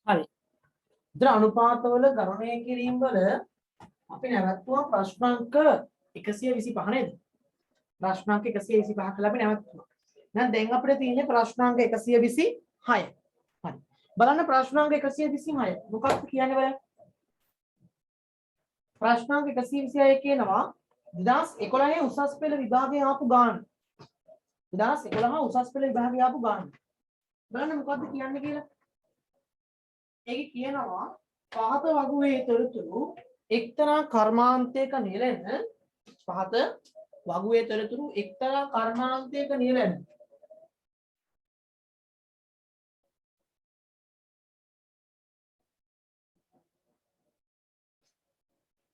හරි. ඉතින් අනුපාතවල ගණනය කිරීම වල අපි නැවතුණා ප්‍රශ්නාංක 125 නේද? ප්‍රශ්නාංක 125 කියලා අපි නැවතුණා. දැන් අපිට තියෙන්නේ ප්‍රශ්නාංක 126. හරි. බලන්න ප්‍රශ්නාංක 126. මොකක්ද කියන්නේ බලන්න. ප්‍රශ්නාංක 126 කියනවා 2011 උසස් පෙළ විභාගයේ ආපු ගාන. 2011 උසස් පෙළ විභාගයේ ආපු ගාන. බලන්න මොකක්ද කියන්නේ කියලා. ඒක කියනවා පහත වගුවේ තොරතුරු එක්තරා කර්මාන්තයක නිලෙන පහත වගුවේ තොරතුරු එක්තරා කර්මාන්තයක නිලෙන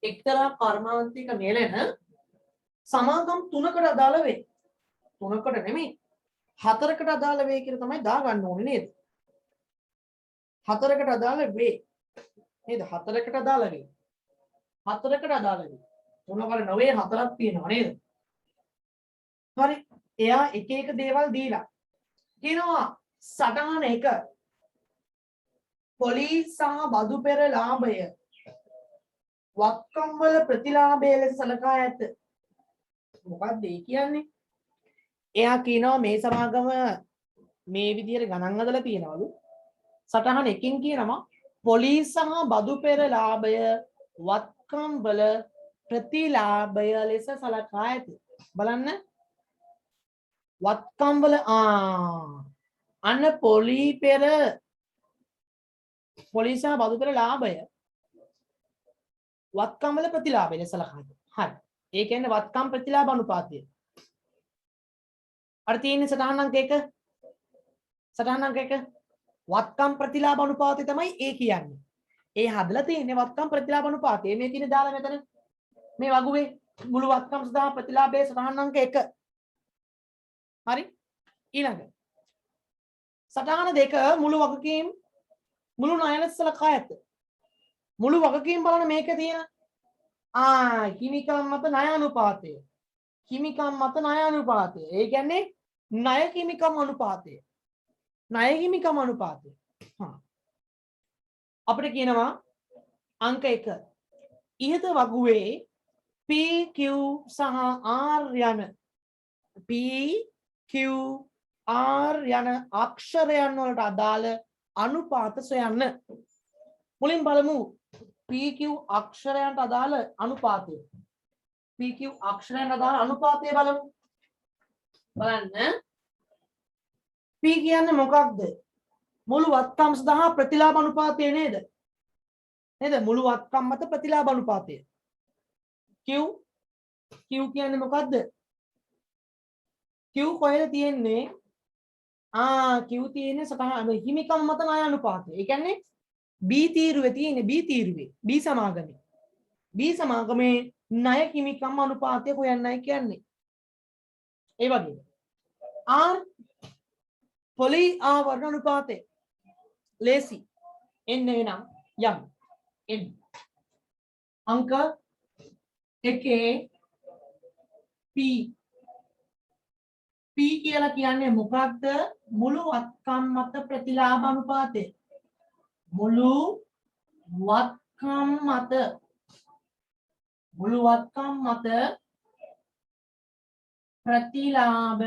එක්තරා කර්මාන්තයක නිලෙන සමාගම් තුනකට අදාළ වේ. තුනකට නෙමෙයි හතරකට අදාළ වේ කියලා තමයි දාගන්න ඕනේ නේද? හතරකට අදාළ වේ නේද? හතරකට අදාළ වේ. හතරකට අදාළ වේ. තුනකට නෙවෙයි හතරක් තියෙනවා නේද? හරි. එයා එක එක දේවල් දීලා කියනවා සටහන 1 පොලිස් සහ බදු පෙර ලාභය වත්කම් වල ප්‍රතිලාභය ලෙස සලකා ඇත. මොකක්ද ඒ කියන්නේ? එයා කියනවා මේ සමාගම මේ විදිහට ගණන් හදලා තියනවලු. සටහන 1කින් කියනවා පොලිස් සහ බදු පෙර ලාභය වත්කම් වල ප්‍රතිලාභය ලෙස සලකා ඇත. බලන්න වත්කම් වල අන්න පොලිස් සහ බදු පෙර ලාභය වත්කම් වල ප්‍රතිලාභය ලෙස සලකා ඇත. හරි. ඒ කියන්නේ වත්කම් ප්‍රතිලාභ අනුපාතය. අර තියෙන්නේ සටහන අංක 1. සටහන අංක 1 වත්කම් ප්‍රතිලාභ අනුපාතය තමයි ඒ කියන්නේ. ඒ හදලා තියෙන්නේ වත්කම් ප්‍රතිලාභ අනුපාතය. මේ තියෙන දාලා මෙතන මේ වගුවේ මුළු වත්කම් සඳහා ප්‍රතිලාභයේ සටහන අංක 1. හරි. ඊළඟ සටහන 2 මුළු වගකීම් මුළු ණය ලෙස සලකා ඇත. මුළු වගකීම් බලන මේකේ තියෙන හිමිකම් මත ණය අනුපාතය. හිමිකම් මත ණය අනුපාතය. ඒ කියන්නේ ණය හිමිකම් අනුපාතය. ණය හිමිකම් අනුපාතය. අපිට කියනවා අංක 1 ඉහත වගුවේ P Q සහ R යන P Q R යන අක්ෂරයන් වලට අදාළ අනුපාත සොයන්න. මුලින් බලමු P Q අක්ෂරයන්ට අදාළ අනුපාතය. P Q අක්ෂරයන්ට අදාළ අනුපාතය බලමු. බලන්න P කියන්නේ මොකක්ද? මුළු වත්කම් සඳහා ප්‍රතිලාභ අනුපාතය නේද? නේද? මුළු වත්කම් මත ප්‍රතිලාභ අනුපාතය. Q කියන්නේ මොකක්ද? Q කොහෙද තියෙන්නේ? Q තියෙන්නේ සතහන හිමිකම් මත ණය අනුපාතය. ඒ කියන්නේ B තීරුවේ තියෙන්නේ B තීරුවේ. B සමාගමේ. B සමාගමේ ණය හිමිකම් අනුපාතය හොයන්නයි කියන්නේ. ඒ වගේ. R පොලි ආවරණ අනුපාතය. ලේසි. එන්න වෙනම් යම්. එන්න. අංක 1 P කියලා කියන්නේ මොකක්ද? මුළු වත්කම් මත ප්‍රතිලාභ අනුපාතය. මුළු වත්කම් මත ප්‍රතිලාභ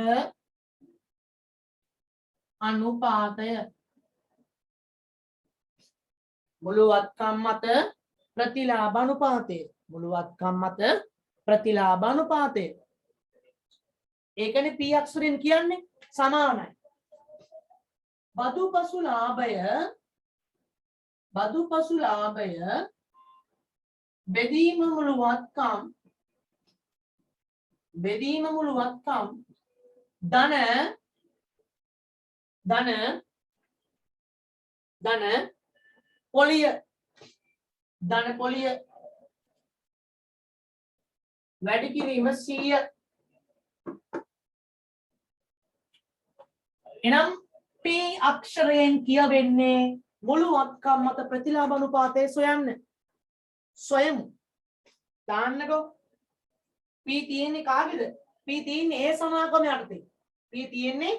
අනුපාතය. මුළු වත්කම් මත ප්‍රතිලාභ අනුපාතය. මුළු වත්කම් මත ප්‍රතිලාභ අනුපාතය. ඒකනේ P අක්ෂරයෙන් කියන්නේ සමානයි. බදුපසු ලාභය බෙදීම මුළු වත්කම් ධන පොලිය වැඩි කිරීම 100. එනම් P අක්ෂරයෙන් කියවෙන්නේ මුළු වත්කම් මත ප්‍රතිලාභ අනුපාතය සොයමු. දාන්නකෝ. P තියෙන්නේ කාගේද? P තියෙන්නේ A සමාගම යටතේ. P තියෙන්නේ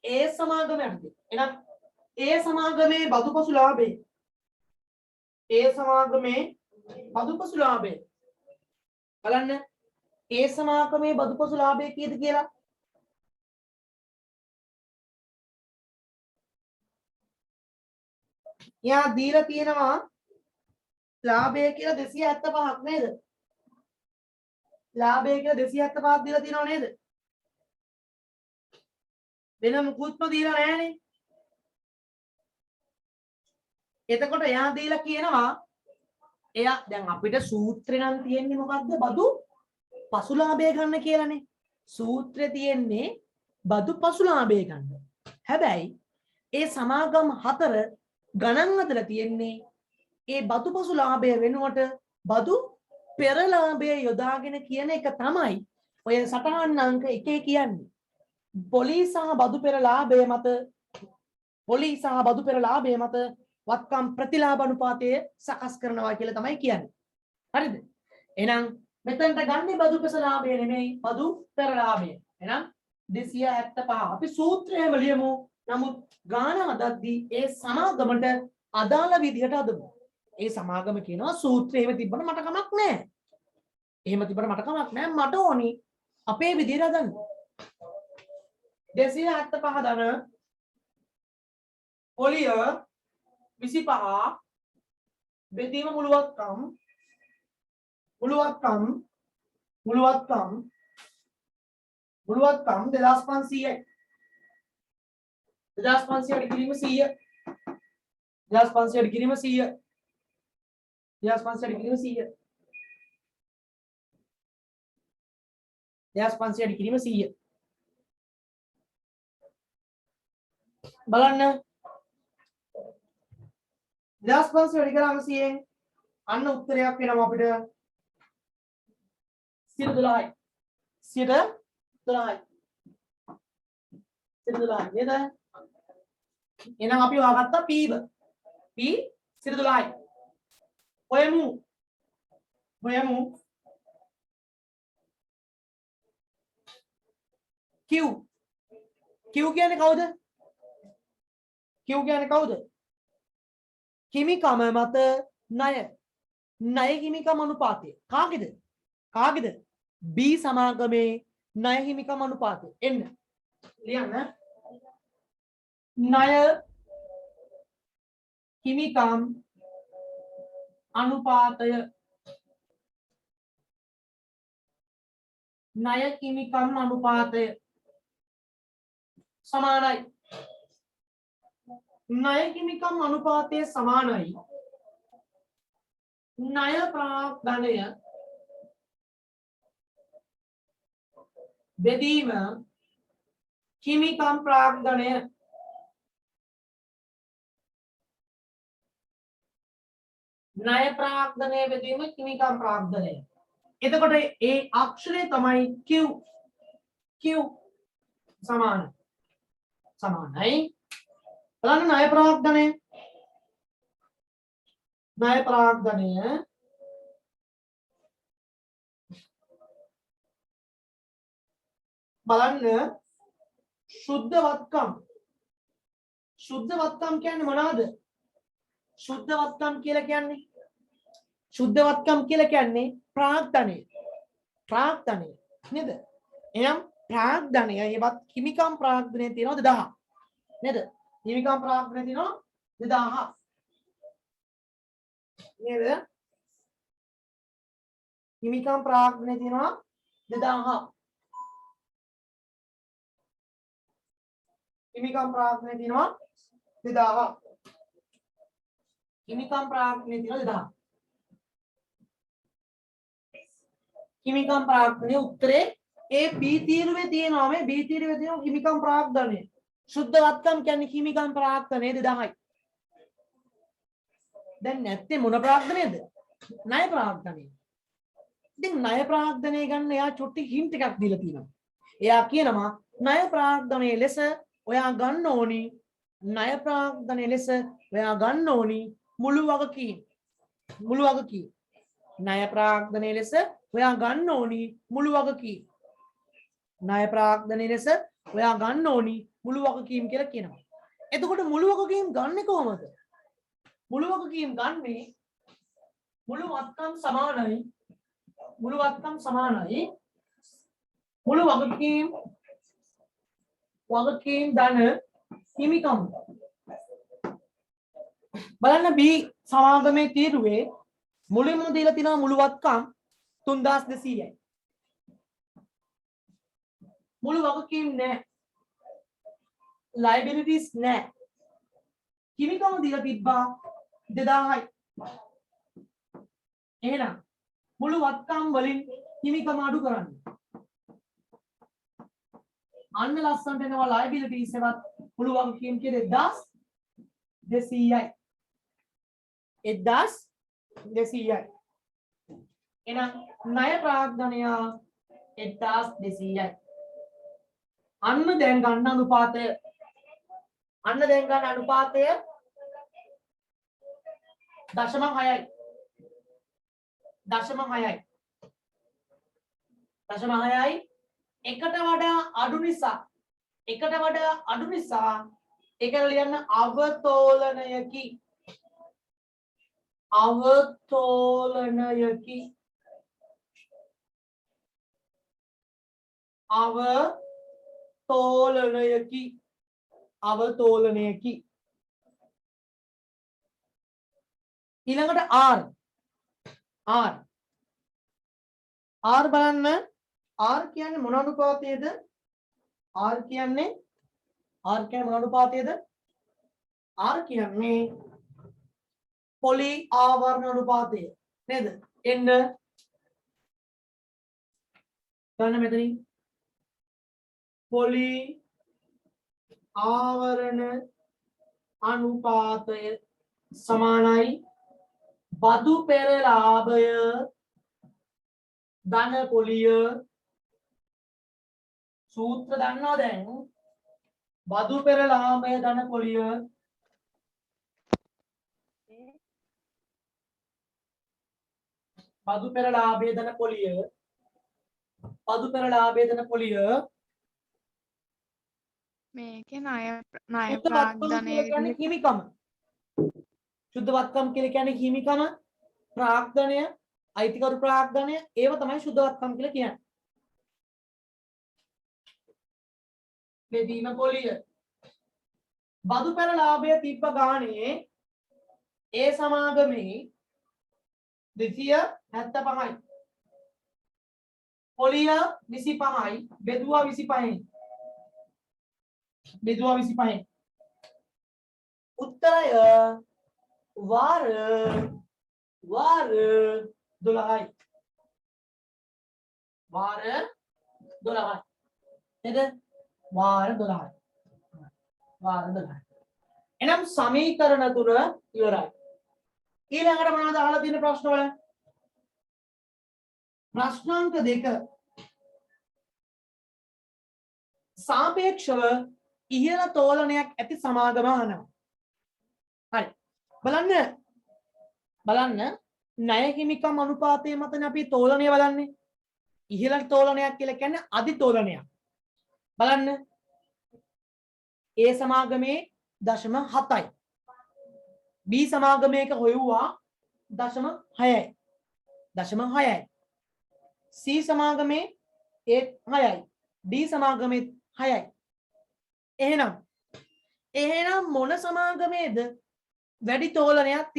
A සමාගම යටතේ. එහෙනම් A සමාගමේ බදුපසු ලාභය ඒ සමාගමේ බදුපසු ලාභය බලන්න ඒ සමාගමේ බදුපසු ලාභය කීයද කියලා යා දීලා තියෙනවා ලාභය කියලා 275ක් නේද ලාභය කියලා 275ක් දීලා තියෙනව නේද වෙන මුකුත්ම දීලා නැහැනේ එතකොට එයා දීලා කියනවා එයා දැන් අපිට සූත්‍රේ නම් තියෙන්නේ මොකද්ද බදු පසුලාභය ගන්න කියලානේ සූත්‍රේ තියෙන්නේ බදු පසුලාභය ගන්න හැබැයි ඒ සමාගම් හතර ගණන් හදලා තියෙන්නේ ඒ බදු පසුලාභය වෙනුවට බදු පෙරලාභය යොදාගෙන කියන එක තමයි ඔය සටහන් අංක 1 කියන්නේ පොලිස් සහ බදු පෙරලාභය මත පොලිස් සහ බදු පෙරලාභය මත වත්කම් ප්‍රතිලාභ අනුපාතය සකස් කරනවා කියලා තමයි කියන්නේ. හරිද? එහෙනම් මෙතනට ගන්නේ බදු පෙරලාභය නෙමෙයි බදු පෙරලාභය. එහෙනම් 275 අපි සූත්‍රයම ලියමු. නමුත් ගාන හදද්දී ඒ සමාගමට අදාළ විදිහට හදමු. ඒ සමාගම කියනවා සූත්‍රය එහෙම තිබ්බම මට කමක් නැහැ. එහෙම තිබ්බම මට කමක් නැහැ. මට ඕනි අපේ විදිහට හදන්න. 275 ධන පොලිය 25 බෙදීම මුළුවත්කම් 2500යි 2500ට කිරීම 100 2500ට කිරීම 100 2500ට කිරීම 100 2500ට කිරීම 100 බලන්න 2500 වැඩි කරාම 100න් අන්න උත්තරයක් වෙනවා අපිට 12යි 12යි නේද එහෙනම් අපි හොයාගත්තා p p 12යි හොයමු q කියන්නේ කවුද q කියන්නේ කවුද හිමිකම මත ණය හිමිකම අනුපාතය කාගේද B සමාගමේ ණය හිමිකම අනුපාතය එන්න ලියන්න ණය හිමිකම් අනුපාතය සමානයි ණය හිමිකම් අනුපාතය සමානයි ණය ප්‍රාග්ධනය බෙදීම හිමිකම් ප්‍රාග්ධනය ණය ප්‍රාග්ධනය බෙදීම හිමිකම් ප්‍රාග්ධනය එතකොට ඒ අක්ෂරය තමයි q සමානයි බලන්න ණය ප්‍රාග්ධනය බලන්න සුද්ධ වත්කම් කියන්නේ මොනවද සුද්ධ වත්කම් කියලා කියන්නේ ප්‍රාග්ධනය නේද එහෙනම් ප්‍රාග්ධනය ඒවත් හිමිකම් ප්‍රාග්ධනය තියෙනවා 2000 නේද හිමිකම් ප්‍රාග්ධනය තියෙනවා 2000 නේද හිමිකම් ප්‍රාග්ධනය තියෙනවා 2000 හිමිකම් ප්‍රාග්ධනය තියෙනවා 2000 හිමිකම් ප්‍රාග්ධනය තියෙනවා 2000 හිමිකම් ප්‍රාග්ධනයේ උත්තරේ ඒ B තීරුවේ තියෙනවා මේ B තීරුවේ තියෙනවා හිමිකම් ප්‍රාග්ධනය සුද්ධ වත්කම් කියන්නේ හිමිකම් ප්‍රාග්ධනය 2000යි දැන් නැත්තේ මොන ප්‍රාග්ධනයද ණය ප්‍රාග්ධනය ඉතින් ණය ප්‍රාග්ධනය ගන්න එයා චුට්ටි හින්ට් එකක් දීලා තියෙනවා එයා කියනවා ණය ප්‍රාග්ධනයේ ලෙස ඔයා ගන්න ඕනි ණය ප්‍රාග්ධනයේ ලෙස ඔයා ගන්න ඕනි මුළු වගකීම් ණය ප්‍රාග්ධනයේ ලෙස ඔයා ගන්න ඕනි මුළු වගකීම් ණය ප්‍රාග්ධනයේ ලෙස ඔයා ගන්න ඕනි මුළු වගකීම් කියලා කියනවා එතකොට මුළු වගකීම් ගන්නෙ කොහමද මුළු වගකීම් ගන්නේ මුළු වත්කම් සමානයි මුළු වගකීම් ධන හිමිකම් බලන්න B සමාගමේ තීරුවේ මුලින්ම දීලා තියෙනවා මුළු වත්කම් 3200යි මුළු වගකීම් නැහැ liabilities නැහැ හිමිකම් දීලා තිබ්බා 2000යි එහෙනම් මුළු වත්කම් වලින් හිමිකම අඩු කරන්න අන්න ලස්සනට එනවා liabilities එකත් මුළු වගකීම් කියේ 1200යි 1200යි එහෙනම් ණය ප්‍රාග්ධනය 1200යි අන්න දැන් ගන්න අනුපාතය 0.6යි 0.6යි එකට වඩා අඩු නිසා ඒක ලියන්න අවතෝලනයකි ඊළඟට R බලන්න R කියන්නේ මොන අනුපාතයේද R කියන්නේ මොන අනුපාතයේද R කියන්නේ පොලි ආවරණ අනුපාතය නේද එන්න ගන්න මෙතනින් පොලි ආවරණ අනුපාතය සමානයි බදු පෙර ලාභය ධන පොලිය සූත්‍ර දන්නවා දැන් බදු පෙර ලාභය ධන පොලිය බදු පෙර ලාභය ධන පොලිය මේකේ ණය ප්‍රාග්ධනය කියන්නේ හිමිකම සුද්ධ වත්කම් කියලා කියන්නේ හිමිකම ප්‍රාග්ධනය අයිතිකරු ප්‍රාග්ධනය ඒව තමයි සුද්ධ වත්කම් කියලා කියන්නේ බෙදීම පොලිය බදු පෙර ලාභය තිබ්බ ගානේ ඒ සමාගමේ 275යි පොලිය 25යි බෙදුවා 25යි උත්තරය වාර 12යි නේද වාර 12යි එනම් සමීකරණ තුන ඉවරයි ඊළඟට මොනවද අහලා තියෙන ප්‍රශ්න වල ප්‍රශ්නාංක 2 සාපේක්ෂව ඉහළ තෝලනයක් ඇති සමාගම අහනවා හරි බලන්න ණය හිමිකම් අනුපාතයේ මතනේ අපි තෝලනය බලන්නේ ඉහළ තෝලනයක් කියලා කියන්නේ අධි තෝලනයක් බලන්න A සමාගමේ 0.7යි B සමාගමේක හොයුවා 0.6යි C සමාගමේ 6යි D සමාගමේ 6යි එහෙනම් මොන සමාගමේද වැඩි තෝලනයක්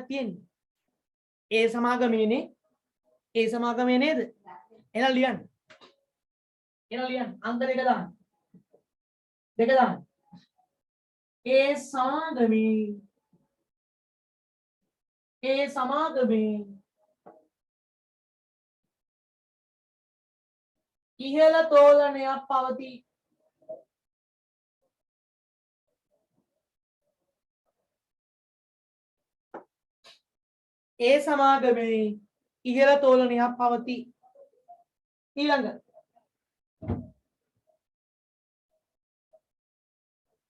තියෙන්නේ ඒ සමාගමේ නේද එහෙනම් ලියන්න අන්ත දෙක දාන්න ඒ සමාගමේ ඉහළ තෝලනයක් පවතී ඒ සමාගමේ ඉහළ තෝලනයක් පවතී ඊළඟ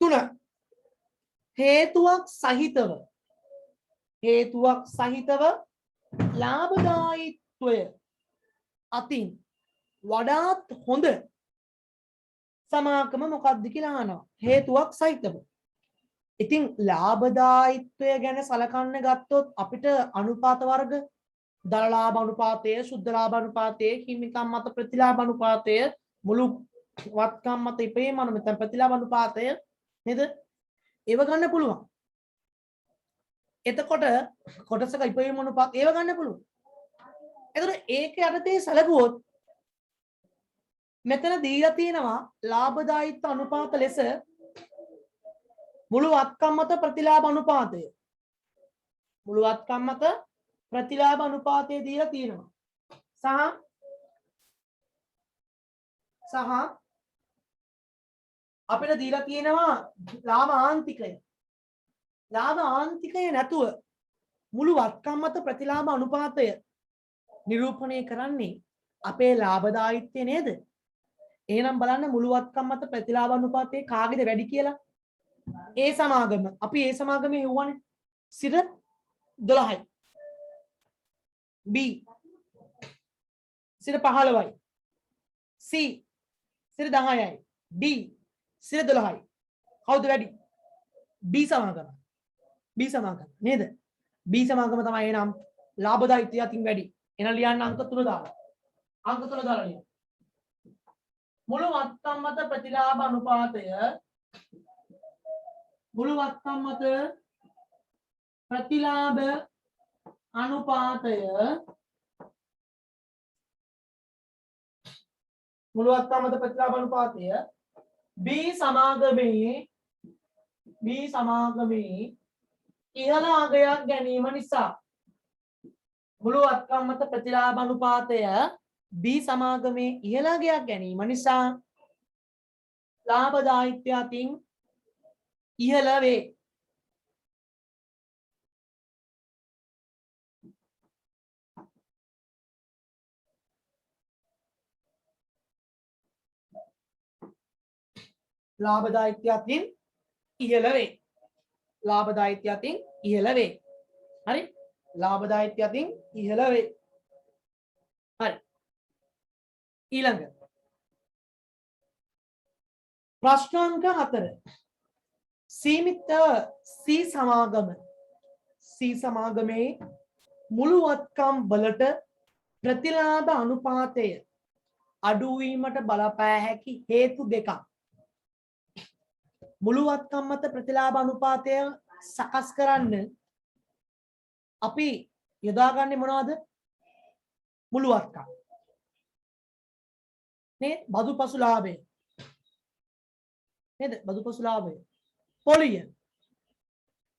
3 හේතුවක් සහිතව ලාභදායීත්වය අතින් වඩාත් හොඳ සමාගම මොකක්ද කියලා අහනවා හේතුවක් සහිතව ඉතින් ලාභදායිත්වය ගැන සලකන්න ගත්තොත් අපිට අනුපාත වර්ග දල ලාභ අනුපාතය, සුද්ධ ලාභ අනුපාතය, හිමිකම් මත ප්‍රතිලාභ අනුපාතය, මුළු වත්කම් මත ඉපේම මෙතන ප්‍රතිලාභ අනුපාතය නේද? ඒව ගන්න පුළුවන්. එතකොට කොටසක ඉපේම අනුපාත ඒව ගන්න පුළුවන්. එතකොට ඒක යටතේ සැලකුවොත් මෙතන දීලා තියෙනවා ලාභදායිත්ව අනුපාත ලෙස මුළු වත්කම් මත ප්‍රතිලාභ අනුපාතය. මුළු වත්කම් මත ප්‍රතිලාභ අනුපාතය දීලා තියෙනවා. සහ අපිට දීලා තියෙනවා ලාභ ආන්තිකය. ලාභ ආන්තිකය නැතුව මුළු වත්කම් මත ප්‍රතිලාභ අනුපාතය නිරූපණය කරන්නේ අපේ ලාභදායිත්වය නේද? එහෙනම් බලන්න මුළු වත්කම් මත ප්‍රතිලාභ අනුපාතය කාගේද වැඩි කියලා? ඒ සමාගම. අපි ඒ සමාගමේ යවන්නේ සිර 12යි. B සිර 15යි. C සිර 10යි. D සිර 12යි. කවුද වැඩි? B සමාගම. B සමාගම නේද? B සමාගම තමයි එනම් ලාභදායිත්වය අතින් වැඩි. එන ලියන්න අංක 3 දාලා. අංක 3 දාලා ලියන්න. මුළු වත්කම් මත ප්‍රතිලාභ අනුපාතය මුළු වත්කම් මත ප්‍රතිලාභ අනුපාතය මුළු වත්කම් මත ප්‍රතිලාභ අනුපාතය B සමාගමේ ඉහළ අගයක් ගැනීම නිසා මුළු වත්කම් මත ප්‍රතිලාභ අනුපාතය B සමාගමේ ඉහළ අගයක් ගැනීම නිසා ලාභදායිත්වය අතින් ඉහළ වේ. ලාභදායිත්වය අතින් ඉහළ වේ. ලාභදායිත්වය අතින් ඉහළ වේ. හරි? ලාභදායිත්වය අතින් ඉහළ වේ. හරි. ඊළඟ ප්‍රශ්නාංක 4 සීමිත C සමාගමේ මුළු වත්කම් වලට ප්‍රතිලාභ අනුපාතය අඩු වීමට බලපෑ හැකි හේතු දෙකක්. මුළු වත්කම් මත ප්‍රතිලාභ අනුපාතය සකස් කරන්න අපි යොදාගන්නේ මොනවද? මුළු වත්කම්. නේ බදු පසු ලාභය. නේද? බදු පසු ලාභය. පොලිය.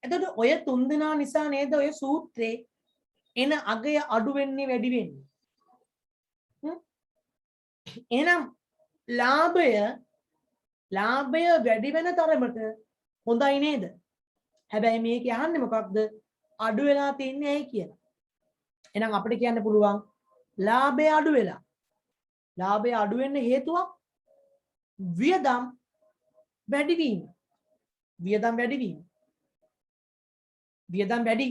එතකොට ඔය තුන් දෙනා නිසා නේද ඔය සූත්‍රේ එන අගය අඩු වෙන්නේ වැඩි වෙන්නේ. එහෙනම් ලාභය වැඩි වෙන තරමට හොඳයි නේද? හැබැයි මේක යහන්නේ මොකක්ද? අඩු වෙලා තින්නේ ඇයි කියලා. එහෙනම් අපිට කියන්න පුළුවන් ලාභය අඩු වෙලා. ලාභය අඩු වෙන්න හේතුවක් වියදම් වැඩි වීම. වියදම් වැඩි.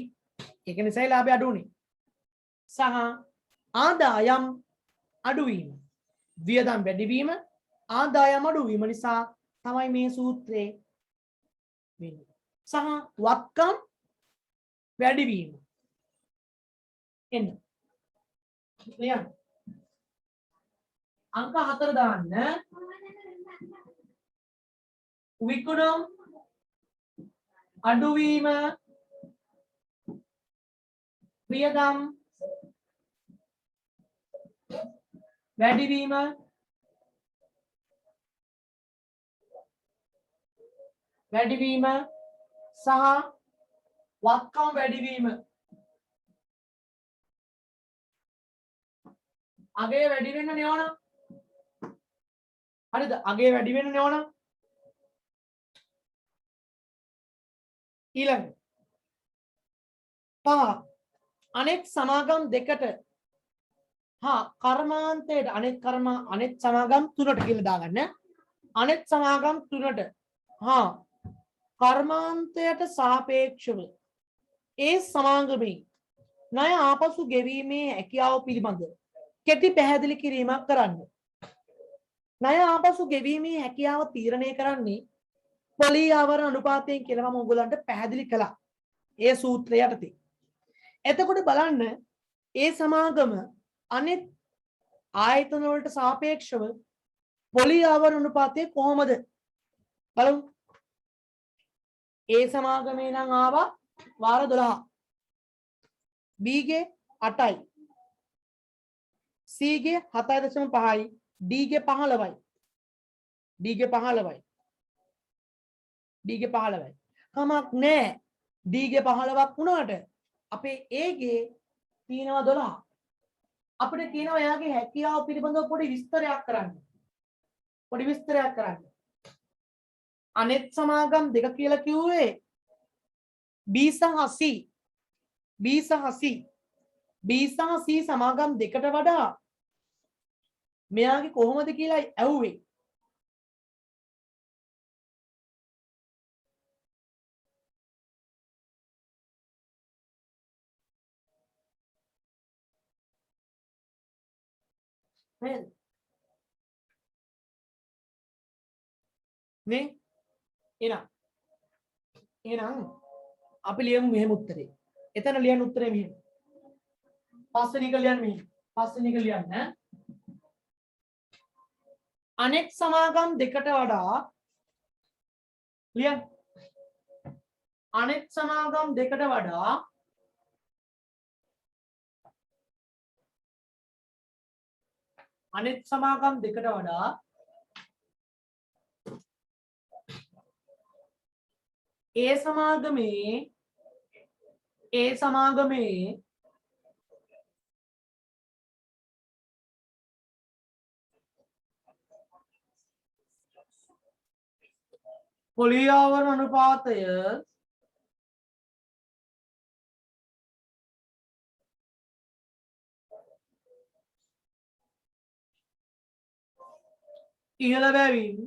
ඒක නිසා ලාභය අඩු වුනේ. සහ ආදායම් අඩු වීම. වියදම් වැඩි වීම, ආදායම් අඩු වීම නිසා තමයි මේ සූත්‍රේ වෙන්නේ. සහ වත්කම් වැඩි වීම. එන්න. ලියන්න. අංක 4 දාන්න. විකුණුම් අඩුවීම, වියදම් වැඩිවීම, සහ වත්කම් වැඩිවීම. අගේ වැඩි වෙන්න නෙවන. හරිද? අගේ වැඩි වෙන්න නෙවන. ඊළඟ පහ අනෙක් සමාගම් දෙකට කර්මාන්තයට අනෙක් සමාගම් තුනට කියලා දාගන්න. අනෙක් සමාගම් තුනට කර්මාන්තයට සාපේක්ෂව ඒ සමාගමේ ණය ආපසු ගෙවීමේ හැකියාව පිළිබඳ කෙටි පැහැදිලි කිරීමක් කරන්න. ණය ආපසු ගෙවීමේ හැකියාව තීරණය කරන්නේ පොලී ආවරණ අනුපාතයෙන් කියලා මම ඔයගොල්ලන්ට පැහැදිලි කළා. ඒ සූත්‍රය යටතේ. එතකොට බලන්න ඒ සමාගම අනිත් ආයතන වලට සාපේක්ෂව පොලී ආවරණ අනුපාතය කොහොමද? බලමු. ඒ සමාගමේ නම් ආවා වාර 12. B ගේ 8යි. C ගේ 7.5යි. D ගේ 15යි. D ගේ 15යි. D ගේ 15යි. කමක් නැහැ. D ගේ 15ක් වුණාට අපේ A ගේ තියෙනවා 12. අපිට කියනවා එයාගේ හැකියාව පිළිබඳව පොඩි විස්තරයක් කරන්න. පොඩි විස්තරයක් කරන්න. අනෙත් සමාගම් දෙක කියලා කිව්වේ B සහ C. B සහ C. B සහ C සමාගම් දෙකට වඩා මෙයාගේ කොහොමද කියලා ඇහුවේ. නේද? නේ? එහෙනම් අපි ලියමු මෙහෙම උත්තරේ. එතන ලියන්න උත්තරේ මෙහෙම. පස්වෙනි එක ලියන්න මෙහෙම. පස්වෙනි එක ලියන්න. අනෙක් සමාගම් දෙකට වඩා ලියන්න. අනෙක් සමාගම් දෙකට වඩා අනෙක් සමාගම් දෙකට වඩා ඒ සමාගමේ පොලී ආවරණ අනුපාතය ඉහළ බැවින්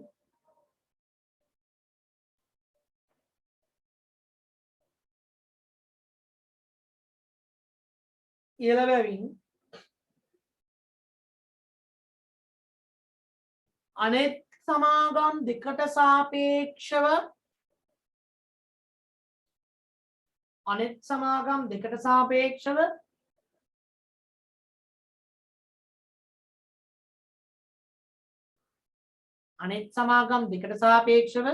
අනෙක් සමාගම් දෙකට සාපේක්ෂව අනෙක් සමාගම් දෙකට සාපේක්ෂව අනෙක් සමාගම් දෙකට සාපේක්ෂව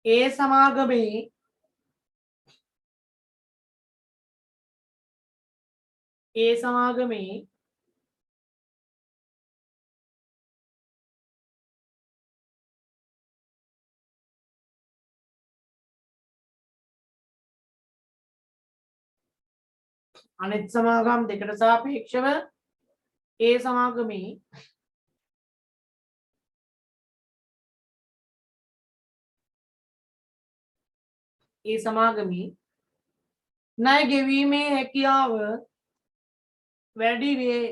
ඒ සමාගමේ අනෙක් සමාගම් දෙකට සාපේක්ෂව ඒ සමාගමේ ණය ගෙවීමේ හැකියාව වැඩි වේ.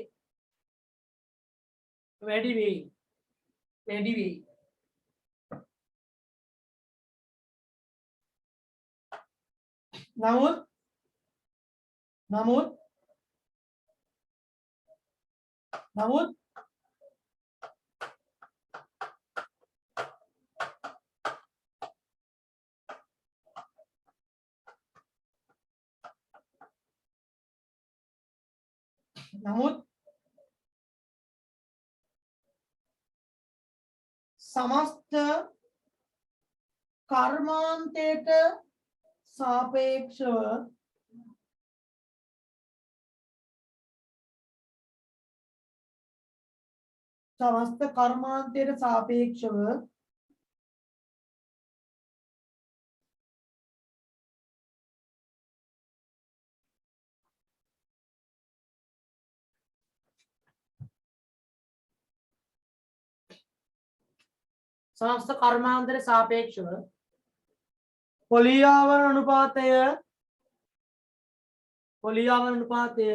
නමුත් සමස්ත කර්මාන්තයට සාපේක්ෂව පොලී ආවරණ අනුපාතය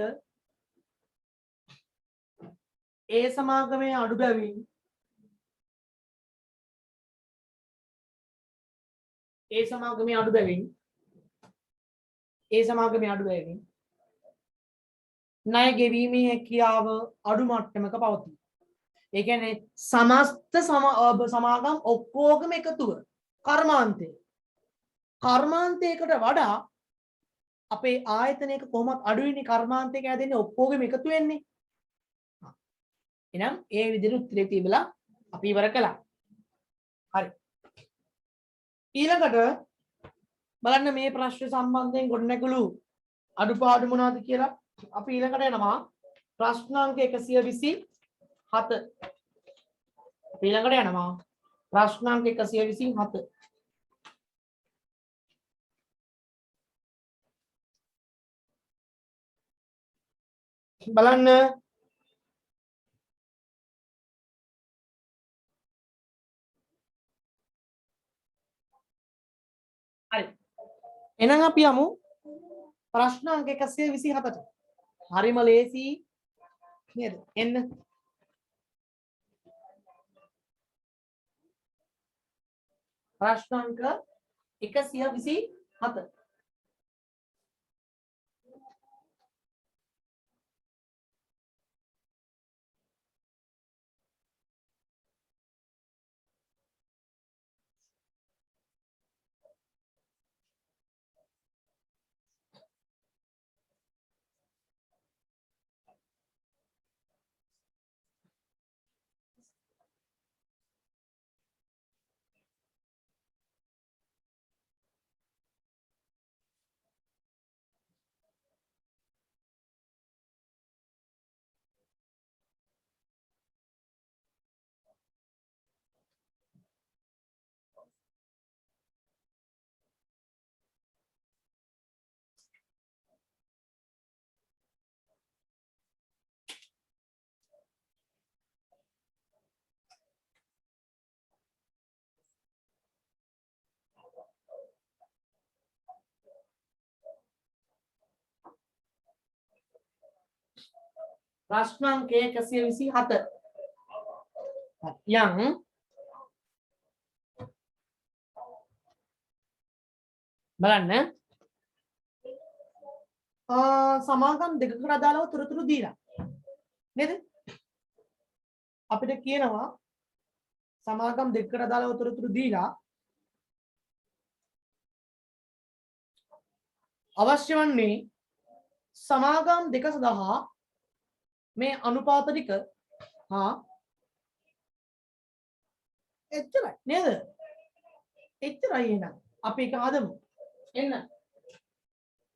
ඒ සමාගමේ අඩු බැවින් ණය ගෙවීමේ හැකියාව අඩු මට්ටමක පවතී. ඒ කියන්නේ සමස්ත සමාගම් ඔක්කොගම එකතුව කර්මාන්තය. කර්මාන්තයකට වඩා අපේ ආයතනයක කොහොමත් අඩුයිනේ කර්මාන්තයක හැදෙන්නේ ඔක්කොගෙම එකතු වෙන්නේ. එහෙනම් ඒ විදිහට උත්තරේ තිබලා අපි ඉවර කළා. හරි. ඊළඟට බලන්න මේ ප්‍රශ්න සම්බන්ධයෙන් ගොඩනැගුණු අඩුපාඩු මොනවද කියලා අපි ඊළඟට යනවා ප්‍රශ්න අංක 127. අපි ඊළඟට යනවා ප්‍රශ්න අංක 127. බලන්න හරි එහෙනම් අපි යමු ප්‍රශ්න අංක 127ට. හරිම ලේසි නේද? එන්න ප්‍රශ්න අංක 127. ප්‍රශ්න අංක 127. යම් බලන්න සමාගම් දෙකකට අදාළව තොරතුරු දීලා නේද? අපිට කියනවා සමාගම් දෙකකට අදාළව තොරතුරු දීලා අවශ්‍ය වන්නේ සමාගම් දෙක සඳහා මේ අනුපාත ටික එච්චරයි නේද? එච්චරයි එහෙනම් අපි එක හදමු. එන්න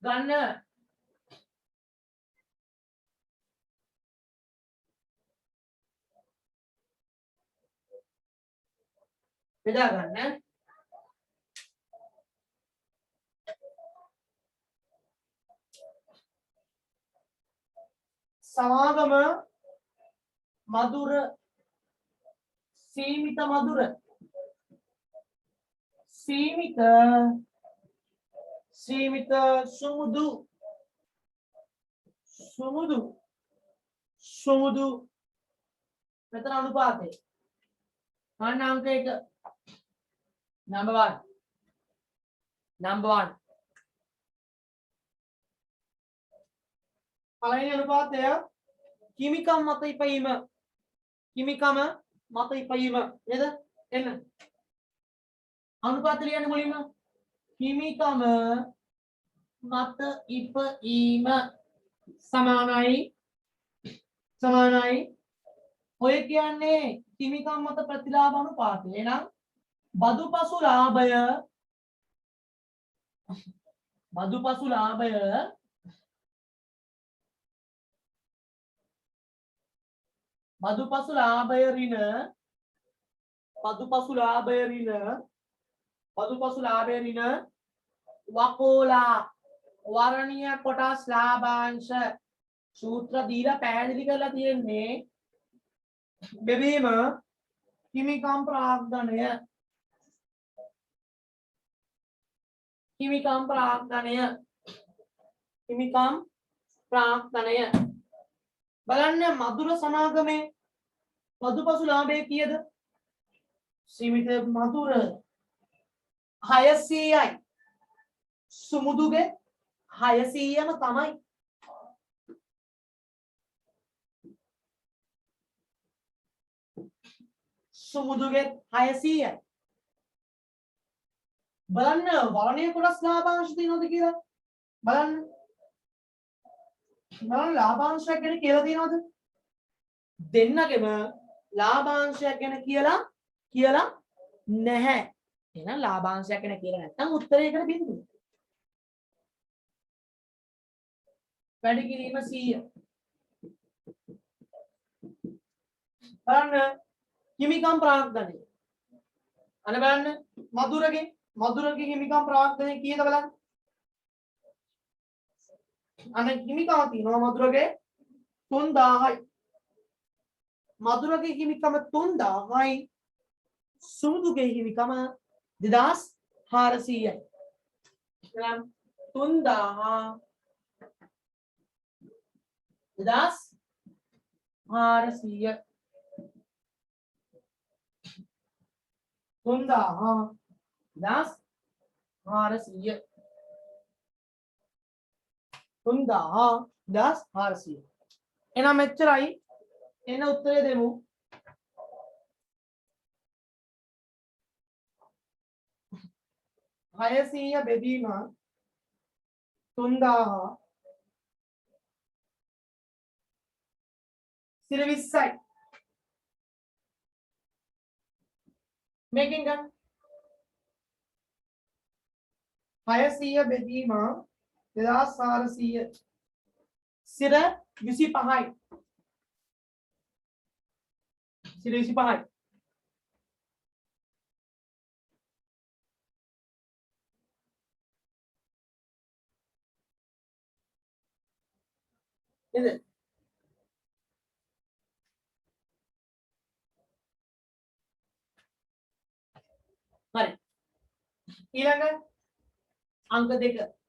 ගන්න බෙදා ගන්න සමාගම මధుර සීමිත මధుර සීමිත සුමුදු මෙතන අනුපාතය අන්න අංක 1 number 1 පළවෙනි අනුපාතය කිමිකම් මත ඉපීම නේද? එන්න අනුපාත ලියන්න මුලින්ම කිමිකම මත ඉපීම සමානයි ඔය කියන්නේ කිමිකම් මත ප්‍රතිලාභ අනුපාතය. එහෙනම් බදුපසු ලාභය ඍණ වකෝලා වර්ණීය කොටස් ලාභාංශ සූත්‍ර දීලා පැහැදිලි කරලා තියෙන්නේ බෙදීම කිමිකම් ප්‍රාග්ධනය බලන්න මధుර සමාගමේ බදුපසු ලාභය කීයද? සීමිත මధుර 600යි සුමුදුගේ 600ම තමයි. සුමුදුගේ 600යි. බලන්න වර්ණීය කොටස් ලාභාංශ තියෙනවද කියලා. බලන්න. බලන්න ලාභාංශයක් ගැන කියලා තියෙනවද? දෙන්නගෙම ලාභාංශයක් ගැන කියලා නැහැ. එහෙනම් ලාභාංශයක් ගැන කියලා නැත්නම් උත්තරයකට බිඳුව. වැඩි කිරීම 100. බලන්න හිමිකම් ප්‍රාග්ධනය. අනේ බලන්න මధుරගේ හිමිකම් ප්‍රාග්ධනය කීයද බලන්න. අනේ හිමිකම තියෙනවා මధుරගේ 3000යි. මధుරගේ හිමිකම 3000යි. සුමුදුගේ හිමිකම 2400යි. එහෙනම් 3000 2400 400 එහෙනම් මෙච්චරයි. එන උත්තරය දෙමු. 600 බෙදීම 3000 20යි. මේකෙන් ගන්න 600 බෙදීම 2400 සිර 25යි. සිර 25යි. නේද? හරි. ඊළඟ අංක 2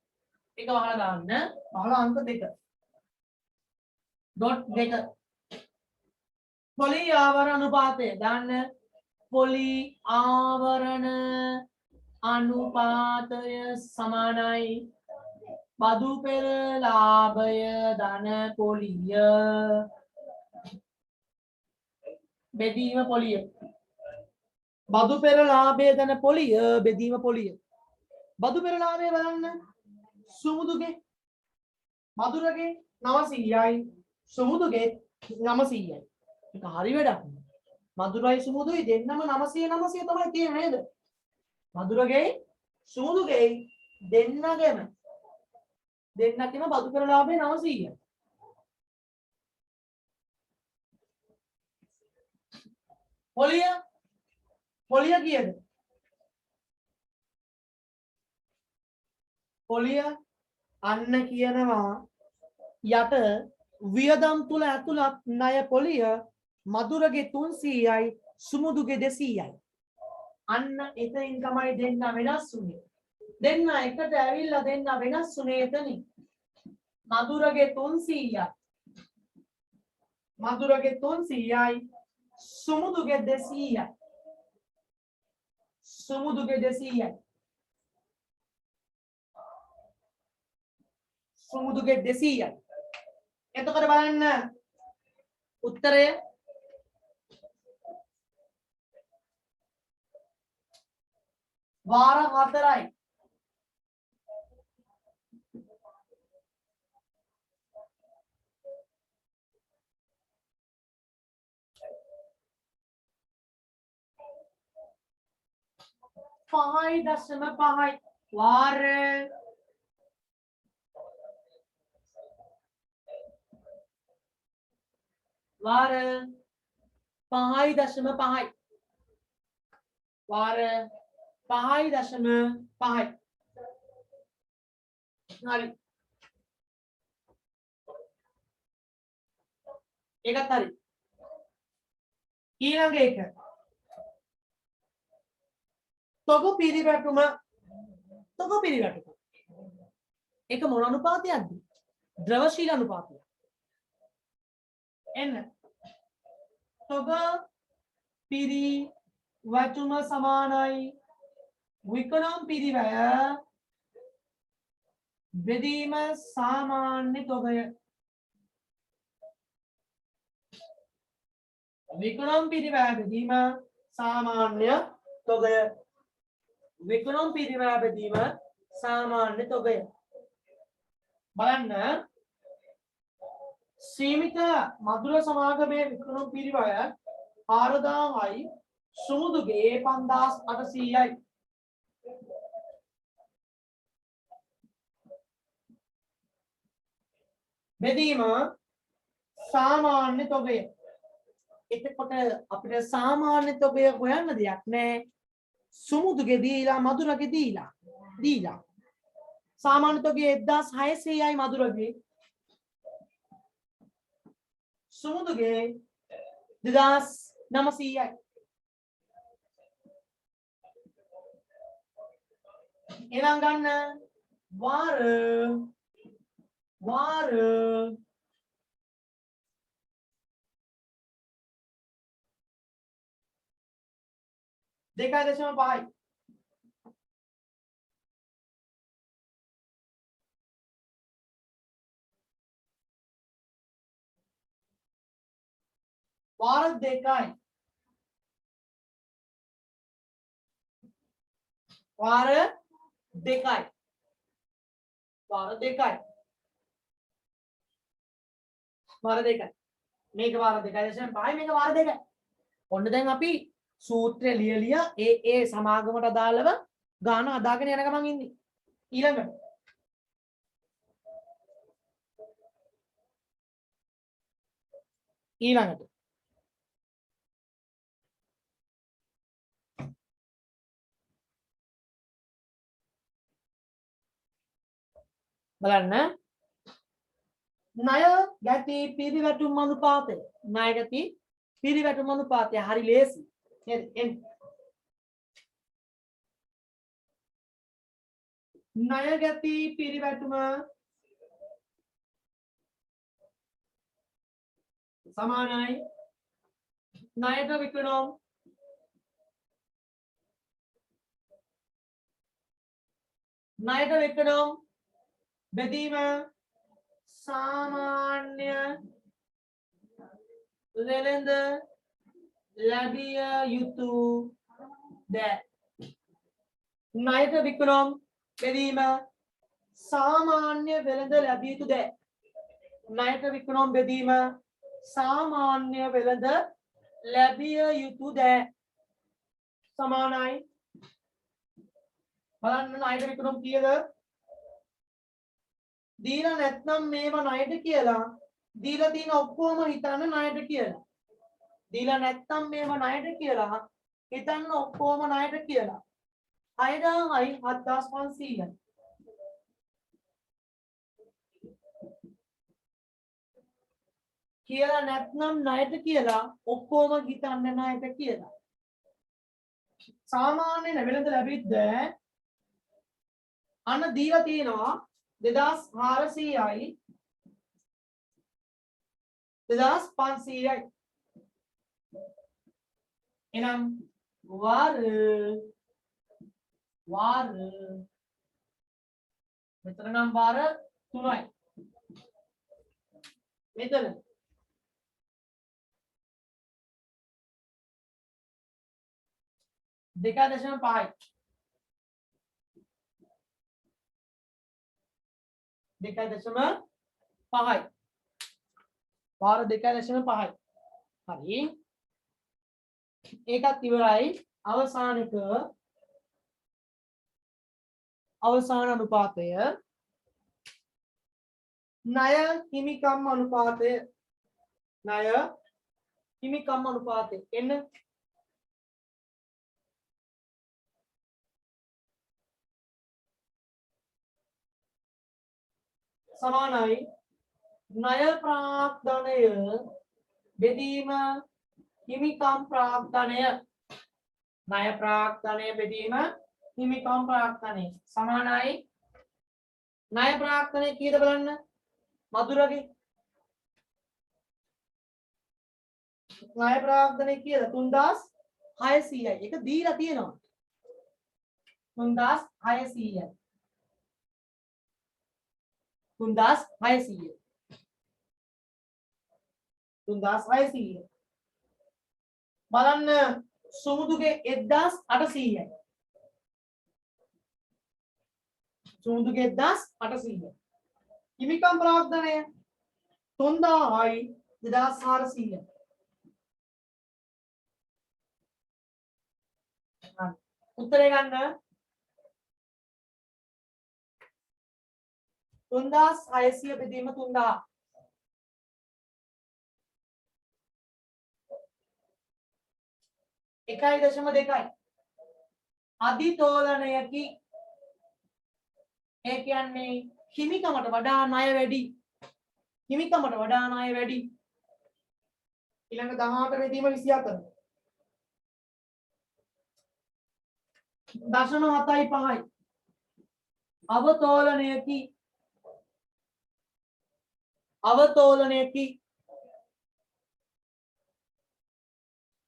එක වහලා දාන්න. වහලා අංක 2 ඩොට් 2 පොලි ආවරණ අනුපාතය දාන්න. පොලි ආවරණ අනුපාතය සමානයි බදු පෙර ලාභය ධන පොලිය බෙදීම පොලිය. බදු පෙර ලාභය ධන පොලිය බෙදීම පොලිය. බදු පෙර ලාභය බලන්න. සුමුදුගේ මధుරගේ 900යි. සුමුදුගේ 900යි. ඒක හරි වැඩක්. මధుරයි සුමුදුයි දෙන්නම 900 900 තමයි තියෙන්නේ නේද? මధుරගේ සුමුදුගේ දෙන්නගෙම බදු පෙර ලාභය 900යි. පොලිය කීයද? පොලිය අන්න කියනවා යට වියදම් තුල ඇතුළත් ණය පොලිය මధుරගේ 300යි සුමුදුගේ 200යි. අන්න එතනින් තමයි දෙන්න වෙනස් වුනේ. දෙන්න එකට ඇවිල්ලා දෙන්න වෙනස් වුනේ එතනින්. මధుරගේ 300යි. මధుරගේ 300යි සුමුදුගේ 200යි. සුමුදුගේ 200යි. සුමුදුගේ 200යි. එතකොට බලන්න උත්තරය වාර 4යි. පහයි දශම පහයි වාර 5.5යි. වාර 5.5යි. හරි. ඒකත් හරි. ඊළඟ එක. තොග පිරිවැටුම. ඒක මොන අනුපාතයක්ද? ද්‍රවශීල අනුපාතය. එන්න තොග පිරිවැටුම සමානයි විකරම් පිරිවැය බෙදීම සාමාන්‍ය තොගය. විකරම් පිරිවැය බෙදීම සාමාන්‍ය තොගය විකුණුම් පිරිවැය බෙදීම සාමාන්‍ය තොගය බලන්න සීමිත මధుර සමාගමේ විකුණුම් පිරිවැය 4000යි සුමුදුගේ 5800යි බෙදීම සාමාන්‍ය තොගය එතකොට අපිට සාමාන්‍ය තොගය හොයන්න දෙයක් නැහැ සුමුදුගේ දීලා මధుරගේ දීලා සාමාන්‍ය තොගය 1600යි මధుරගේ සුමුදුගේ 2900යි එනම් ගන්න වාර 2.5යි වාර 2යි වාර 2යි මේක වාර 2.5යි මේක වාර 2යි ඔන්න දැන් අපි සූත්‍රය ලියලිය ඒ සමාගමට අදාළව ගාන අදාගෙන යන ගමන් ඉන්නේ ඊළඟට බලන්න ණය ගැති පිරිවැටුම් අනුපාතය හරි ලේසි නේද ණය ගැති පිරිවැටුම සමානයි ණයට විකුණුම් බෙදීම සාමාන්‍ය වෙළඳ ලැබිය යුතු දෑ ණයට විකුණුම් බෙදීම සාමාන්‍ය වෙළඳ ලැබිය යුතු දෑ ණයට විකුණුම් බෙදීම සාමාන්‍ය වෙළඳ ලැබිය යුතු දෑ සමානයි බලන්න ණයට විකුණුම් කීයද දීලා නැත්නම් මේවා ණයට කියලා දීලා තියෙන ඔක්කොම හිතන්න ණයට කියලා දීලා නැත්නම් මේවා ණයට කියලා හිතන්න ඔක්කොම ණයට කියලා 6000යි 7500යි කියලා නැත්නම් ණයට කියලා ඔක්කොම හිතන්න ණයට කියලා සාමාන්‍ය වෙළඳ ලැබිද්ද අන්න දීලා තියෙනවා 2400යි 2500යි එනම් වාර මෙතන නම් වාර 3යි මෙතන 2.5යි 2.5යි වාර 2.5යි හරි ඒකත් ඉවරයි අවසාන අනුපාතය ණය හිමිකම් අනුපාතය එන්න සමානයි ණය ප්‍රාග්ධනය බෙදීම හිමිකම් ප්‍රාග්ධනය ණය ප්‍රාග්ධනය බෙදීම හිමිකම් ප්‍රාග්ධනය සමානයි ණය ප්‍රාග්ධනය කීයද බලන්න මధుරගේ ණය ප්‍රාග්ධනය කීයද 3600යි ඒක දීලා තියෙනවා 3600යි 3600 බලන්න සුමුදුගේ 1800යි. සුමුදුගේ 1800යි. හිමිකම් ප්‍රාග්ධනය 3000යි 2400යි. උත්තරේ ගන්න 3600 බෙදීම 3000. එකයි දශම දෙකයි අධිතෝලනයකි. ඒ කියන්නේ හිමිකමට වඩා ණය වැඩි. හිමිකමට වඩා ණය වැඩි. ඊළඟ 18 බෙදීම 24. දශම 7යි 5යි අවතෝලනයකි. අවතෝලනයකි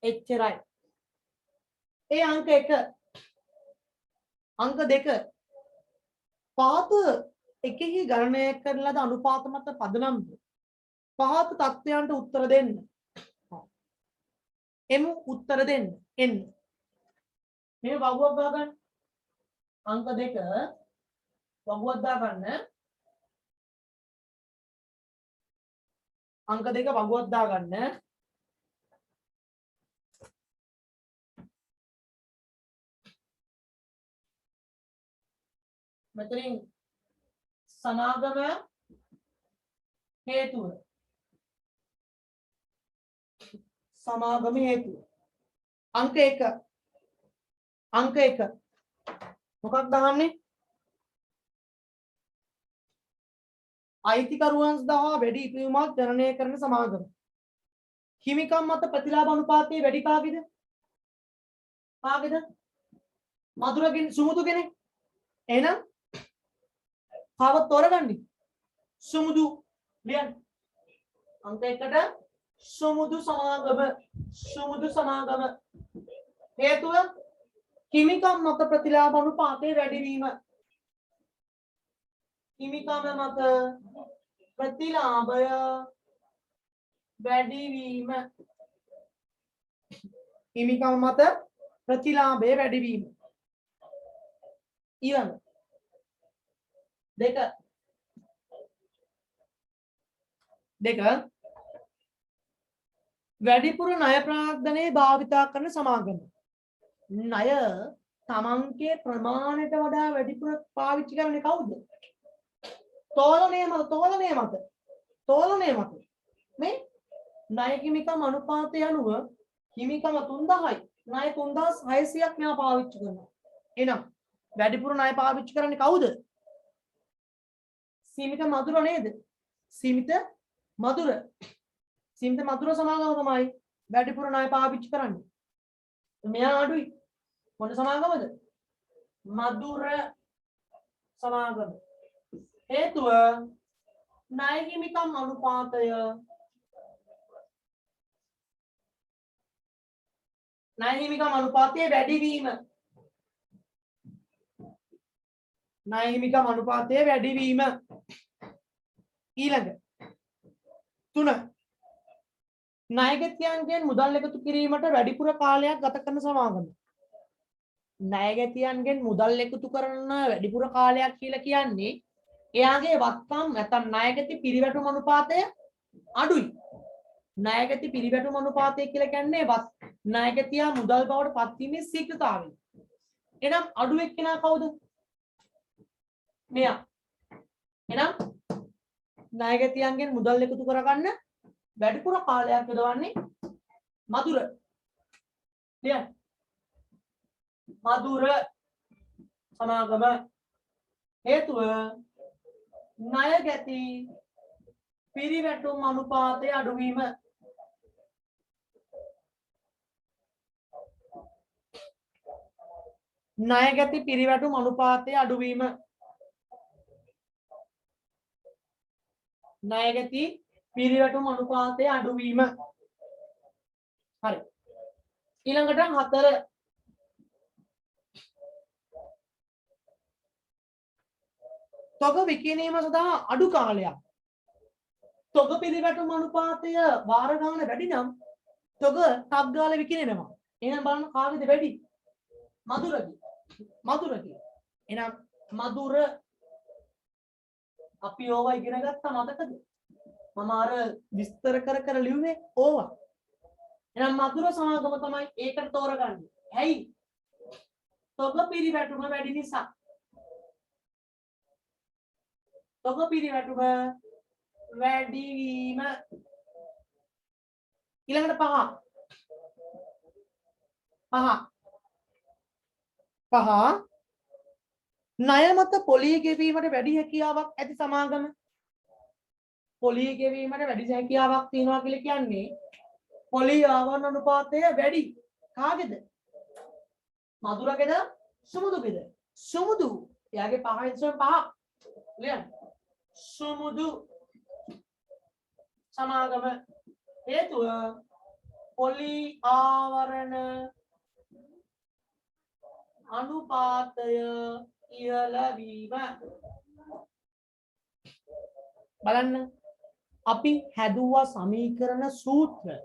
එච්චරයි. ඒ අංක 1 අංක 2 පහත එකෙහි ගණනය කරන ලද අනුපාත මත පදනම් පහත තත්ත්වයන්ට උත්තර දෙන්න. එමු උත්තර දෙන්න. එන්න මේ වගුවක් දාගන්න. අංක 2 වගුවක් දාගන්න. අංක 2 වගුවක් දාගන්න. මෙතනින් සමාගම හේතුව. සමාගම හේතුව. අංක 1 අංක 1 මොකක්ද දාන්නේ? අයිතිකරුවන් සඳහා වැඩි ඉපයුමක් ජනනය කරන සමාගම. හිමිකම් මත ප්‍රතිලාභ අනුපාතයේ වැඩි කාගේද? කාගේද? මధుරගෙන් සුමුදුගෙන. එහෙනම් කාව තෝරගන්නේ? සුමුදු ලියන්න. අංක 1ට සුමුදු සමාගම. සුමුදු සමාගම. හේතුව හිමිකම් මත ප්‍රතිලාභ අනුපාතයේ වැඩිවීම. හිමිකම මත ප්‍රතිලාභය වැඩිවීම. හිමිකම මත ප්‍රතිලාභය වැඩිවීම. ඊළඟ 2 වැඩිපුර ණය ප්‍රාග්ධනයේ භාවිතා කරන සමාගම. ණය තමන්ගේ ප්‍රමාණයට වඩා වැඩිපුර පාවිච්චි කරන්නේ කවුද? තෝලනය මත මේ ණය හිමිකම් අනුපාතය අනුව හිමිකම 3000යි ණය 3600ක් මෙයා පාවිච්චි කරනවා. එහෙනම් වැඩිපුර ණය පාවිච්චි කරන්නේ කවුද? සීමිත මధుර නේද? සීමිත මధుර සමාගම තමයි වැඩිපුර ණය පාවිච්චි කරන්නේ. මෙයා අඩුයි. මොන සමාගමද? මధుර සමාගම. හේතුව ණය හිමිකම් අනුපාතය වැඩිවීම. ණය හිමිකම් අනුපාතයේ වැඩිවීම. ඊළඟ 3 ණයගැතියන්ගෙන් මුදල් එකතු කිරීමට වැඩිපුර කාලයක් ගත කරන සමාගම. ණයගැතියන්ගෙන් මුදල් එකතු කරන වැඩිපුර කාලයක් කියලා කියන්නේ එයාගේ වත්කම් නැත්නම් ණයගැති පිරිවැටුම් අනුපාතය අඩුයි. ණයගැති පිරිවැටුම් අනුපාතය කියලා කියන්නේ ණයගැතියා මුදල් බවට පත්වීමේ ශීඝ්‍රතාවය. එහෙනම් අඩු එක්කෙනා කවුද? මෙයා. එහෙනම් ණයගැතියන්ගෙන් මුදල් එකතු කරගන්න වැඩිපුර කාලයක් යොදවන්නේ මధుර. ලියන්න. මధుර සමාගම. හේතුව ණයගැති පිරිවැටුම් අනුපාතයේ අඩුවීම. ණයගැති පිරිවැටුම් අනුපාතයේ අඩුවීම. ණයගැති පිරිවැටුම් අනුපාතයේ අඩුවීම. හරි. ඊළඟට 4 තොග විකිණීම සඳහා අඩු කාලයක්. තොග පිරිවැටුම් අනුපාතය වාර ගාන වැඩි නම් තොග ටක් ගාලා විකිණෙනවා. එහෙනම් බලන්න කාගේද වැඩි? මధుරගේ. මధుරගේ. එහෙනම් මధుර අපි ඕවා ඉගෙන ගත්තා මතකද? මම අර විස්තර කර කර ලිව්වේ ඕවා. එහෙනම් මధుර සමාගම තමයි ඒකට තෝරගන්නේ. ඇයි? තොග පිරිවැටුම වැඩි නිසා. තොග පිරිවැටුම වැඩි වීම. ඊළඟට පහ ණය මත පොලී ගෙවීමට වැඩි හැකියාවක් ඇති සමාගම. පොලී ගෙවීමට වැඩි හැකියාවක් තියෙනවා කියලා කියන්නේ පොලී ආවරණ අනුපාතය වැඩි. කාගේද? මధుරගේද? සුමුදුගේද? සුමුදු. එයාගේ පහ ඉස්සෙන් පහ. ලියන්න. සුමුදු සමාගම හේතුව පොලී ආවරණ අනුපාතය ඉහළ වීම. බලන්න අපි හැදුවා සමීකරණ සූත්‍ර.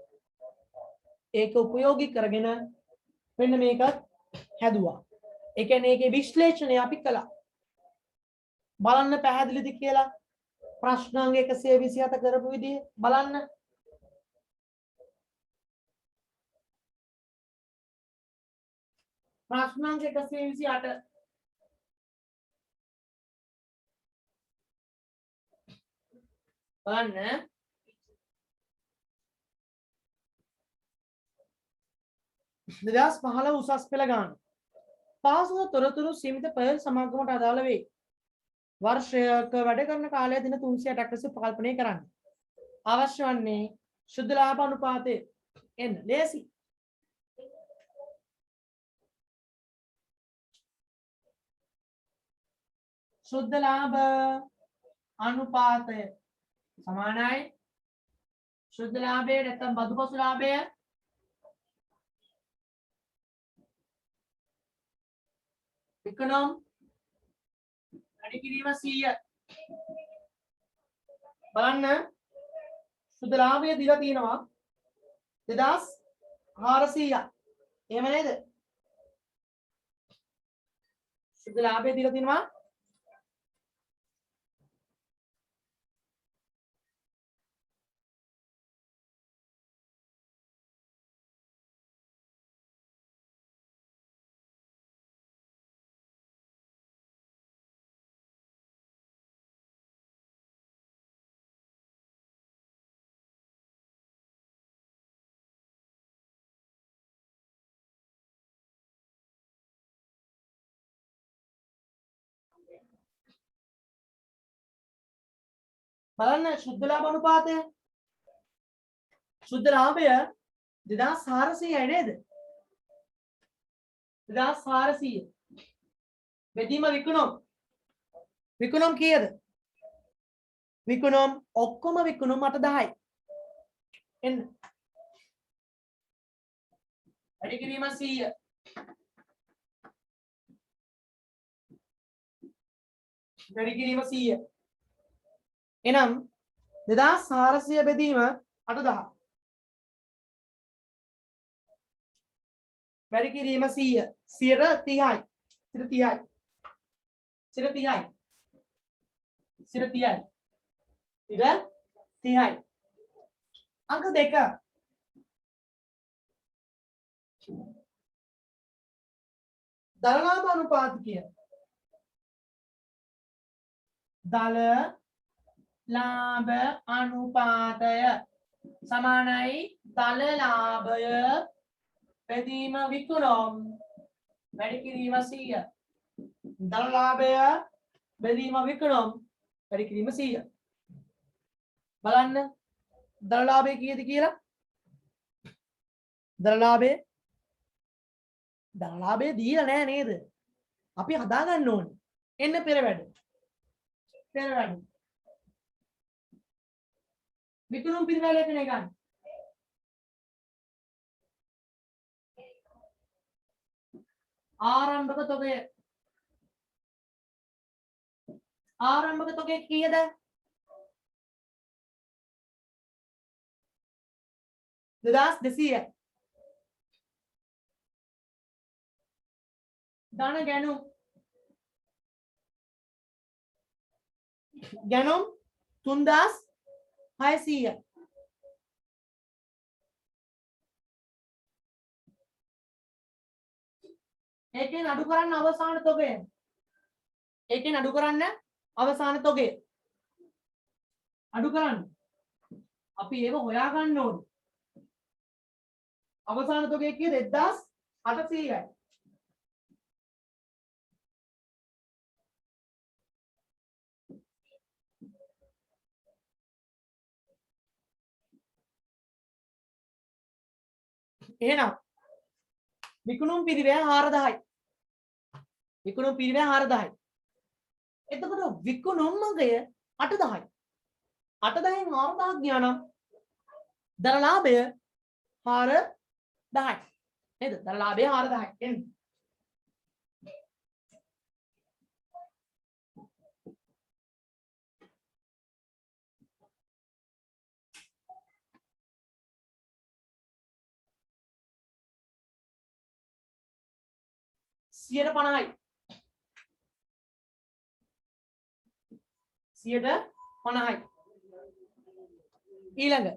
ඒක උපයෝගී කරගෙන මෙන්න මේකත් හැදුවා. ඒ කියන්නේ ඒකේ විශ්ලේෂණය අපි කළා. බලන්න පැහැදිලිද කියලා ප්‍රශ්නාංග 127 කරපු විදිහ බලන්න. ප්‍රශ්නාංග 128 බලන්න. දෙදස් 15 උසස් පෙළ ගන්න. පාසුව තොරතුරු සීමිත පෙළ සමාගමට අදාළ වේ. වර්ෂයක වැඩ කරන කාලය දින 360ක් ලෙස ප්‍රකල්පනය කරන්න. අවශ්‍ය වන්නේ ශුද්ධ ලාභ අනුපාතය. එන්න ලේසි. ශුද්ධ ලාභ අනුපාතය සමානයි ශුද්ධ ලාභය නැත්නම් බදුපසු ලාභය විකුණුම් වැඩි කිරීම 100. බලන්න ශුද්ධ ලාභය දීලා තියෙනවා 2400ක්. එහෙම නේද? ශුද්ධ ලාභය දීලා තියෙනවා බලන්න ශුද්ධ ලාභ අනුපාතය. ශුද්ධ ලාභය 2400යි නේද? 2400. බෙදීම විකුණුම්. විකුණුම් කීයද? විකුණුම් ඔක්කොම විකුණුම් 810යි. එන්න. වැඩි කිරීම 100. වැඩි කිරීම 100. එනම් 2400 බෙදීම 8000. වැඩි කිරීම 100. 30යි. 30යි. 30යි. 30යි. 30යි. අංක 2. දල ලාභ අනුපාතය. දල ලාභ අනුපාතය සමානයි දල ලාභය බෙදීම විකුණුම් වැඩි කිරීම 100. දල ලාභය බෙදීම විකුණුම් වැඩි කිරීම 100. බලන්න දල ලාභය කීයද කියලා? දල ලාභය දීලා නෑ නේද? අපි හදා ගන්න ඕනේ. එන්න පෙර වැඩ. විකුණුම් පිරිවැලේකනේ ගන්න. ආරම්භක තොගය. ආරම්භක තොගය කීයද? 2200යි. ධන ගැනුම් ගැනුම් 3600යි. ඒකෙන් අඩු කරන්න අවසාන තොගය. ඒකෙන් අඩු කරන්න අවසාන තොගය. අඩු කරන්න. අපි ඒව හොයා ගන්න ඕනේ. අවසාන තොගය කීයද? 1800යි. එහෙනම් විකුණුම් පිරිවැය 4000යි. විකුණුම් පිරිවැය 4000යි. එතකොට විකුණුම් මගය 8000යි. 8000න් 4000ක් ගියා නම් දර ලාභය 4000යි. නේද? දර ලාභය 4000යි. එන්නේ. සියයට 50යි. 50යි. ඊළඟ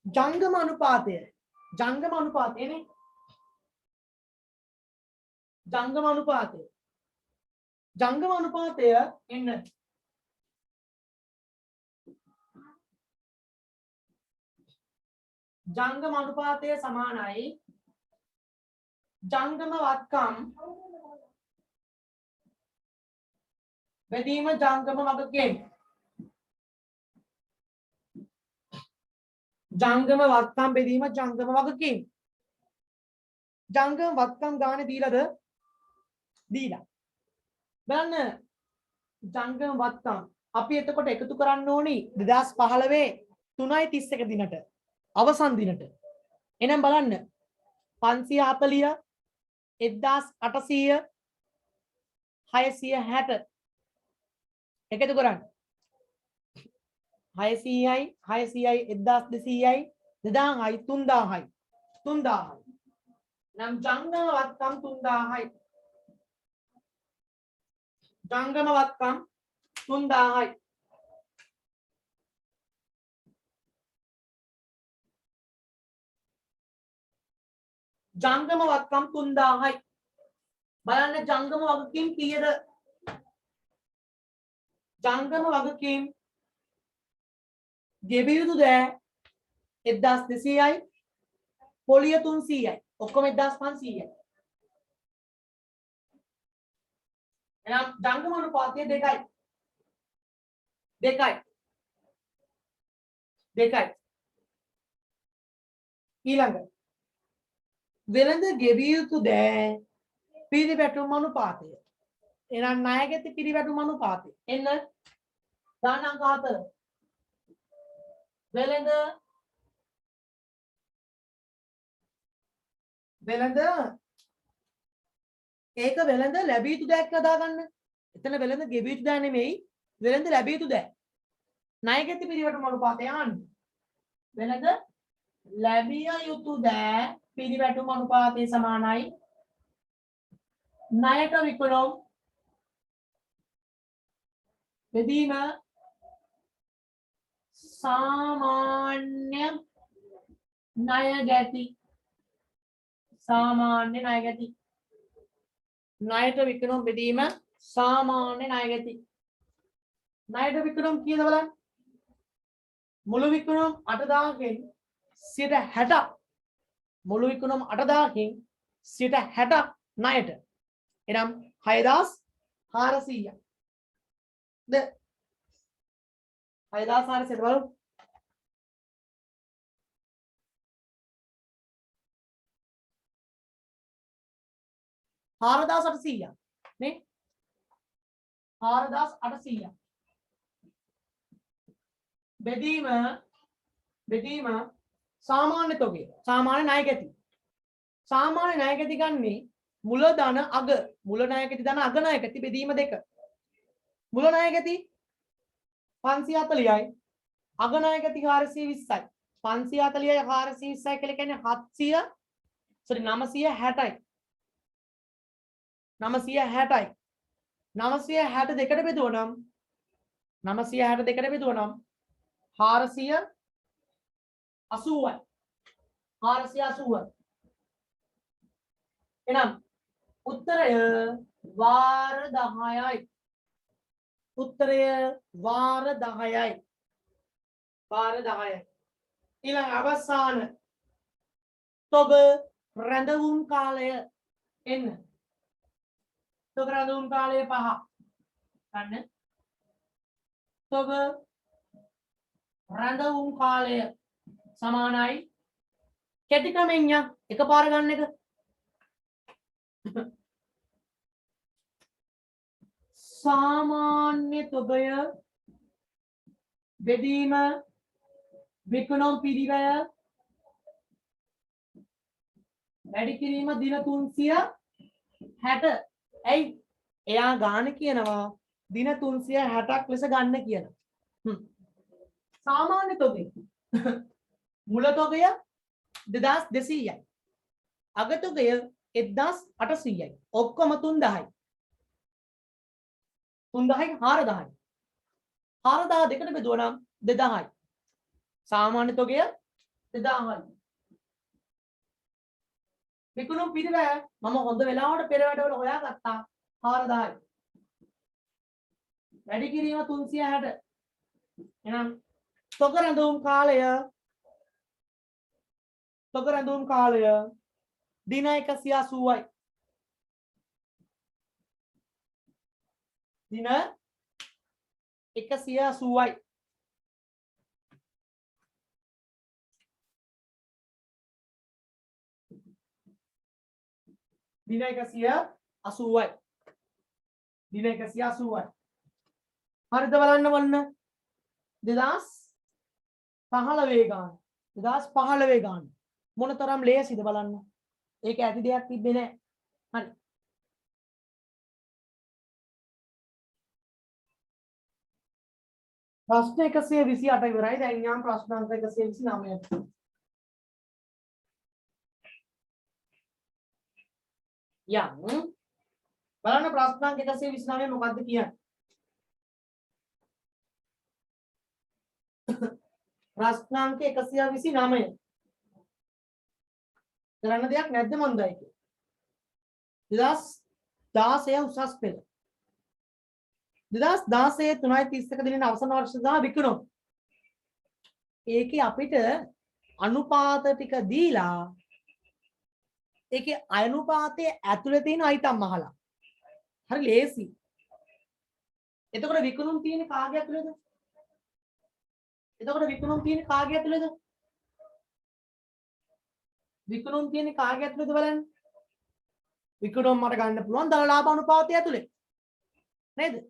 ජංගම අනුපාතය. ජංගම අනුපාතයනේ. ජංගම අනුපාතය. ජංගම අනුපාතය එන්න. ජංගම අනුපාතය සමානයි ජංගම වත්කම් බෙදීම ජංගම වගකීම්. ජංගම වත්කම් බෙදීම ජංගම වගකීම්. ජංගම වත්කම් ගානේ දීලාද? දීලා. බලන්න ජංගම වත්කම් අපි එතකොට එකතු කරන්න ඕනි 2015 3.31 දිනට අවසන් දිනට. එහෙනම් බලන්න 540 1800 660 එකතු කරන්න. 600යි 600යි 1200යි 2000යි 3000යි 3000යි. නම් ජංගම වත්කම් 3000යි. ජංගම වත්කම් 3000යි. ජංගම වත්කම් 3000යි. බලන්න ජංගම වගකීම් කීයද? ජංගම වගකීම් ගෙවිය යුතු දෑ 1200යි පොලිය 300යි ඔක්කොම 1500යි. එහෙනම් ජංගම අනුපාතය 2යි. 2යි. 2යි. ඊළඟ වෙළඳ ගෙවිය යුතු දෑ පිරිවැටුම් අනුපාතය. එහෙනම් ණයගැති පිරිවැටුම් අනුපාතය. එන්න දාන අංක 4. වෙළඳ ඒක වෙළඳ ලැබිය යුතු දෑක් හදාගන්න. එතන වෙළඳ ගෙවිය යුතු දෑ නෙමෙයි වෙළඳ ලැබිය යුතු දෑ. ණයගැති පිරිවැටුම් අනුපාතය යන්න. වෙළඳ ලැබිය යුතු දෑ පිරිවැටුම් අනුපාතය සමානයි ණයට විකුණුම් බෙදීම සාමාන්‍ය ණයගැති. සාමාන්‍ය ණයගැති. ණයට විකුණුම් බෙදීම සාමාන්‍ය ණයගැති. ණයට විකුණුම් කීයද බලන්න. මුළු විකුණුම් 8000කින් 60%ක් මුළු විකුණුම් 8000කින් 60%ක් ණයට. එනම් 6400ක්. ද 6400 බලමු. හාරදාස් 800ක් නේ 4800ක් බෙදීම සාමාන්‍ය තොගය. සාමාන්‍ය ණයගැති. සාමාන්‍ය ණයගැති ගන්නේ මුලධන අග. මුල ණයගැති ධන අග ණයගැති බෙදීම 2. මුල ණයගැති 540යි අග ණයගැති 420යි. 540යි 420යි කියලා කියන්නේ sorry 960යි 960යි 962ට බෙදුවනම් 962ට බෙදුවනම් 480යි 480යි එහෙනම් උත්තරය වාර 10යි උත්තරය වාර 10යි වාර 10යි ඊළඟ අවසාන තොග රැඳවුම් කාලය එන්න තොග රැඳවුම් කාලය 5 ගන්න තොග රැඳවුම් කාලය සමානයි කෙටි ක්‍රමෙන් ය එකපාර ගන්න එක सामान्य तोगय बेदीम विकुणम पिरिवय වැඩි කිරීම දින 360 ඇයි එයා ගාන කියනවා දින 360ක් ලෙස ගන්න කියනවා සාමාන්‍ය තොගය මුල තොගය 2200යි අග තොගය 1800යි ඔක්කොම 3000යි 3000යි 4000යි 4000 දෙකට බෙදුවනම් 2000යි සාමාන්‍ය තොගය 2000යි විකුණුම් පිරිවැය මම හොඳ වෙලාවට පෙර වැඩවල හොයාගත්තා 4000යි වැඩි කිරීම 360 එහෙනම් තොග රැඳවුම් කාලය දින 180යි දින 180යි දින 180යි දින 180යි හරිද බලන්න 2015 ගාන 2015 ගාන මොනතරම් ලේසිද බලන්න ඒක ඇති දෙයක් තිබ්බේ නැහැ හරි ප්‍රශ්න 128 ඉවරයි දැන් යම් ප්‍රශ්න අංක 129ට යම් බලන්න ප්‍රශ්න අංක 129 මොකක්ද කියන්නේ ප්‍රශ්න අංක 129 කරන්න දෙයක් නැද්ද මන්දයි 2016 උසස් පෙළ 2016 3.31 දින අවසන් වර්ෂ සහ විකුණුම් ඒකේ අපිට අනුපාත ටික දීලා ඒකේ අනුපාතයේ ඇතුලේ තියෙන අයිටම් අහලා හරි ලේසි එතකොට විකුණුම් තියෙන්නේ කාගේ ඇතුලේද විකුණුම් තියෙන්නේ කාගේ ඇතුලේද බලන්න විකුණුම් මට ගන්න පුළුවන් දල ලාභ අනුපාතය ඇතුලේ නේද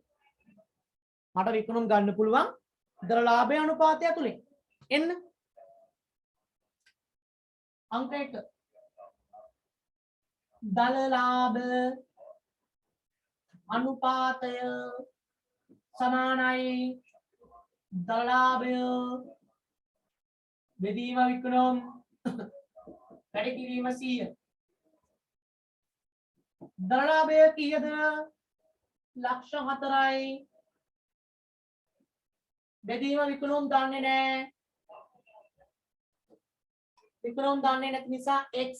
මට විකුණුම් ගන්න පුළුවන් දල ලාභය අනුපාතය ඇතුලේ එන්න අංක 1 දල ලාභ අනුපාතය සමානයි දල ලාභය බෙදීම විකුණුම් වැඩි කිරීම 100 දල ලාභය කීයද ලක්ෂ 4යි බෙදීම විකුණුම් දන්නේ නැහැ විකුණුම් දන්නේ නැති නිසා x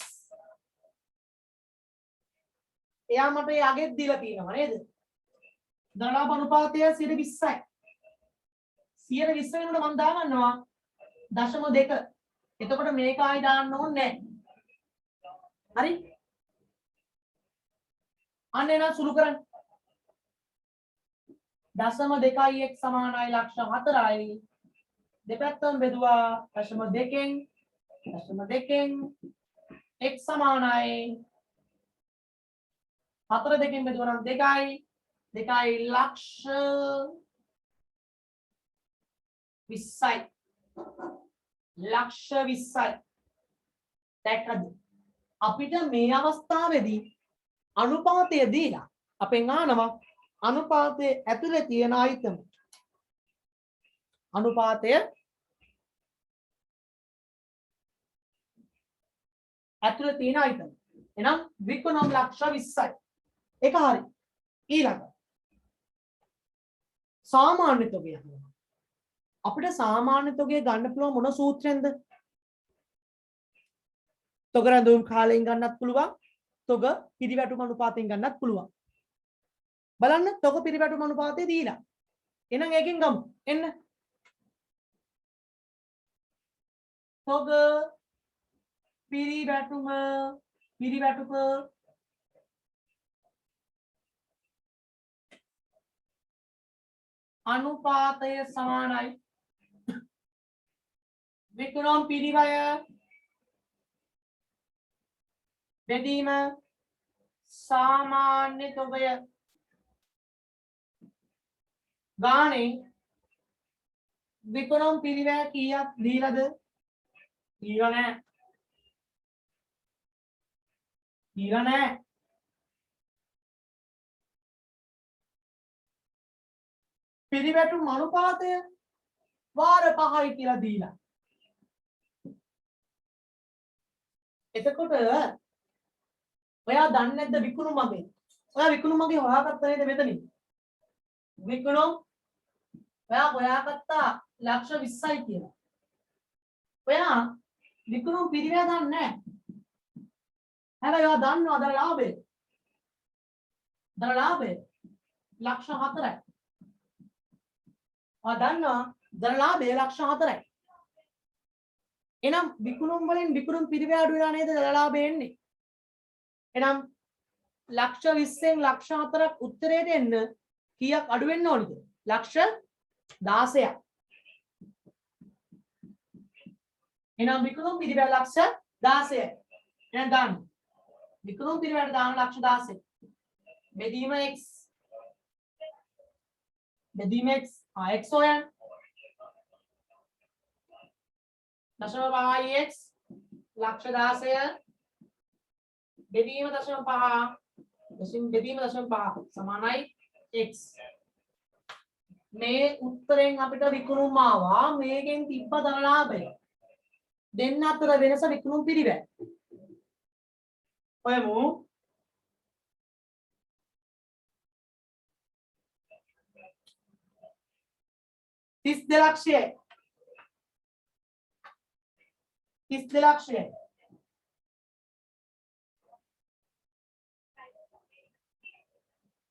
එයා මට ඒ අගෙත් දීලා තියෙනවා නේද දල ලාභ අනුපාතය 20යි 120 වෙනකොට මම දාගන්නවා 0.2 එතකොට මේක ආයි දාන්න ඕනේ නැහැ හරි අන්න එනවා සුළු කරන්න 0.2යි x සමානයි ලක්ෂ 4යි දෙපැත්තම බෙදුවා 0.2න් x සමානයි 4 දෙකෙන් බෙදුවා නම් 2යි ලක්ෂ 20යි ලක්ෂ 20යි දැක්කද අපිට මේ අවස්ථාවේදී අනුපාතය දීලා අපෙන් ආනවා අනුපාතයේ ඇතුලේ තියෙන අයිටම් අනුපාතය ඇතුළේ තියෙන අයිතම. එහෙනම් විකුණුම් ලක්ෂ 20යි. ඒක හරි. ඊළඟ සාමාන්‍ය තොගය අහනවා. අපිට සාමාන්‍ය තොගය ගන්න පුළුවන් මොන සූත්‍රයෙන්ද? තොග රැඳවුම් කාලයෙන් ගන්නත් පුළුවන්. තොග පිරිවැටුම් අනුපාතයෙන් ගන්නත් පුළුවන්. බලන්න තොග පිරිවැටුම් අනුපාතය දීලා. එහෙනම් ඒකෙන් ගමු. එන්න. තොග පිරිවැටුම අනුපාතය සමානයි විකුණුම් පිරිවැය බෙදීම සාමාන්‍ය තොගය ගානේ විකුණුම් පිරිවැය කීයක් දීලාද? දීලා නැහැ. පිරිවැටුම් අනුපාතය වාර 5යි කියලා දීලා. එතකොට ඔයා දන්නේ නැද්ද විකුණුම් මගේ? ඔයා විකුණුම් මගේ හොයාගත්ත නේද මෙතනින්? විකුණුම් ඔයා හොයාගත්තා ලක්ෂ 20යි කියලා. ඔයා විකුණුම් පිරිවැය දන්නේ නැහැ. හැබැයි ඔයා දන්නවා දර ලාභය. දර ලාභය ලක්ෂ 4යි. ඔයා දන්නවා දර ලාභය ලක්ෂ 4යි. එහෙනම් විකුණුම් වලින් විකුණුම් පිරිවැය අඩු වෙනා නේද දර ලාභය එන්නේ? එහෙනම් ලක්ෂ 20න් ලක්ෂ 4ක් උත්තරයට එන්න කීයක් අඩු වෙන්න ඕනද? ලක්ෂ 16ක්. එහෙනම් විකුණුම් පිරිවැය ලක්ෂ 16යි. එහෙනම් දාන්න. විකුණුම් පිරිවැයට දාන ලක්ෂ 16. බෙදීම x. බෙදීම x. x හොයන්න. දශම 5යි x ලක්ෂ 16 බෙදීම දශම 5 බෙදීම දශම 5 සමානයි x. මේ උත්තරෙන් අපිට විකුණුම් ආවා. මේකෙන් තිබ්බ දර ලාභය. දෙන්න අතර වෙනස විකුණුම් පිරිවැය. ඔයමු. තිස් දෙලක්ෂයයි. 32 ලක්ෂයයි.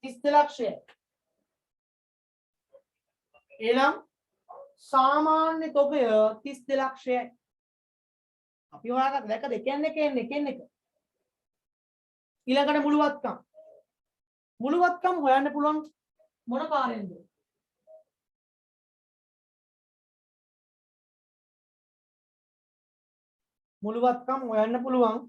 32 ලක්ෂයයි. එනම් සාමාන්‍ය තොගය 32 ලක්ෂයයි. අපි හොයාගත්ත දැක්කද? එකෙන් එක. ඊළඟට මුළුවත්කම්. මුළුවත්කම් හොයන්න පුළුවන් මොන කාර්යෙන්ද? මුළුවත්කම් හොයන්න පුළුවන්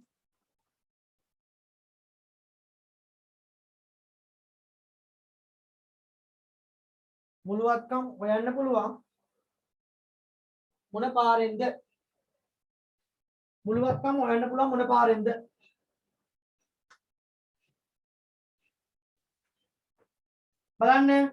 මොන පාරෙන්ද? මුළුවත්කම් හොයන්න පුළුවන් මොන පාරෙන්ද? බලන්න.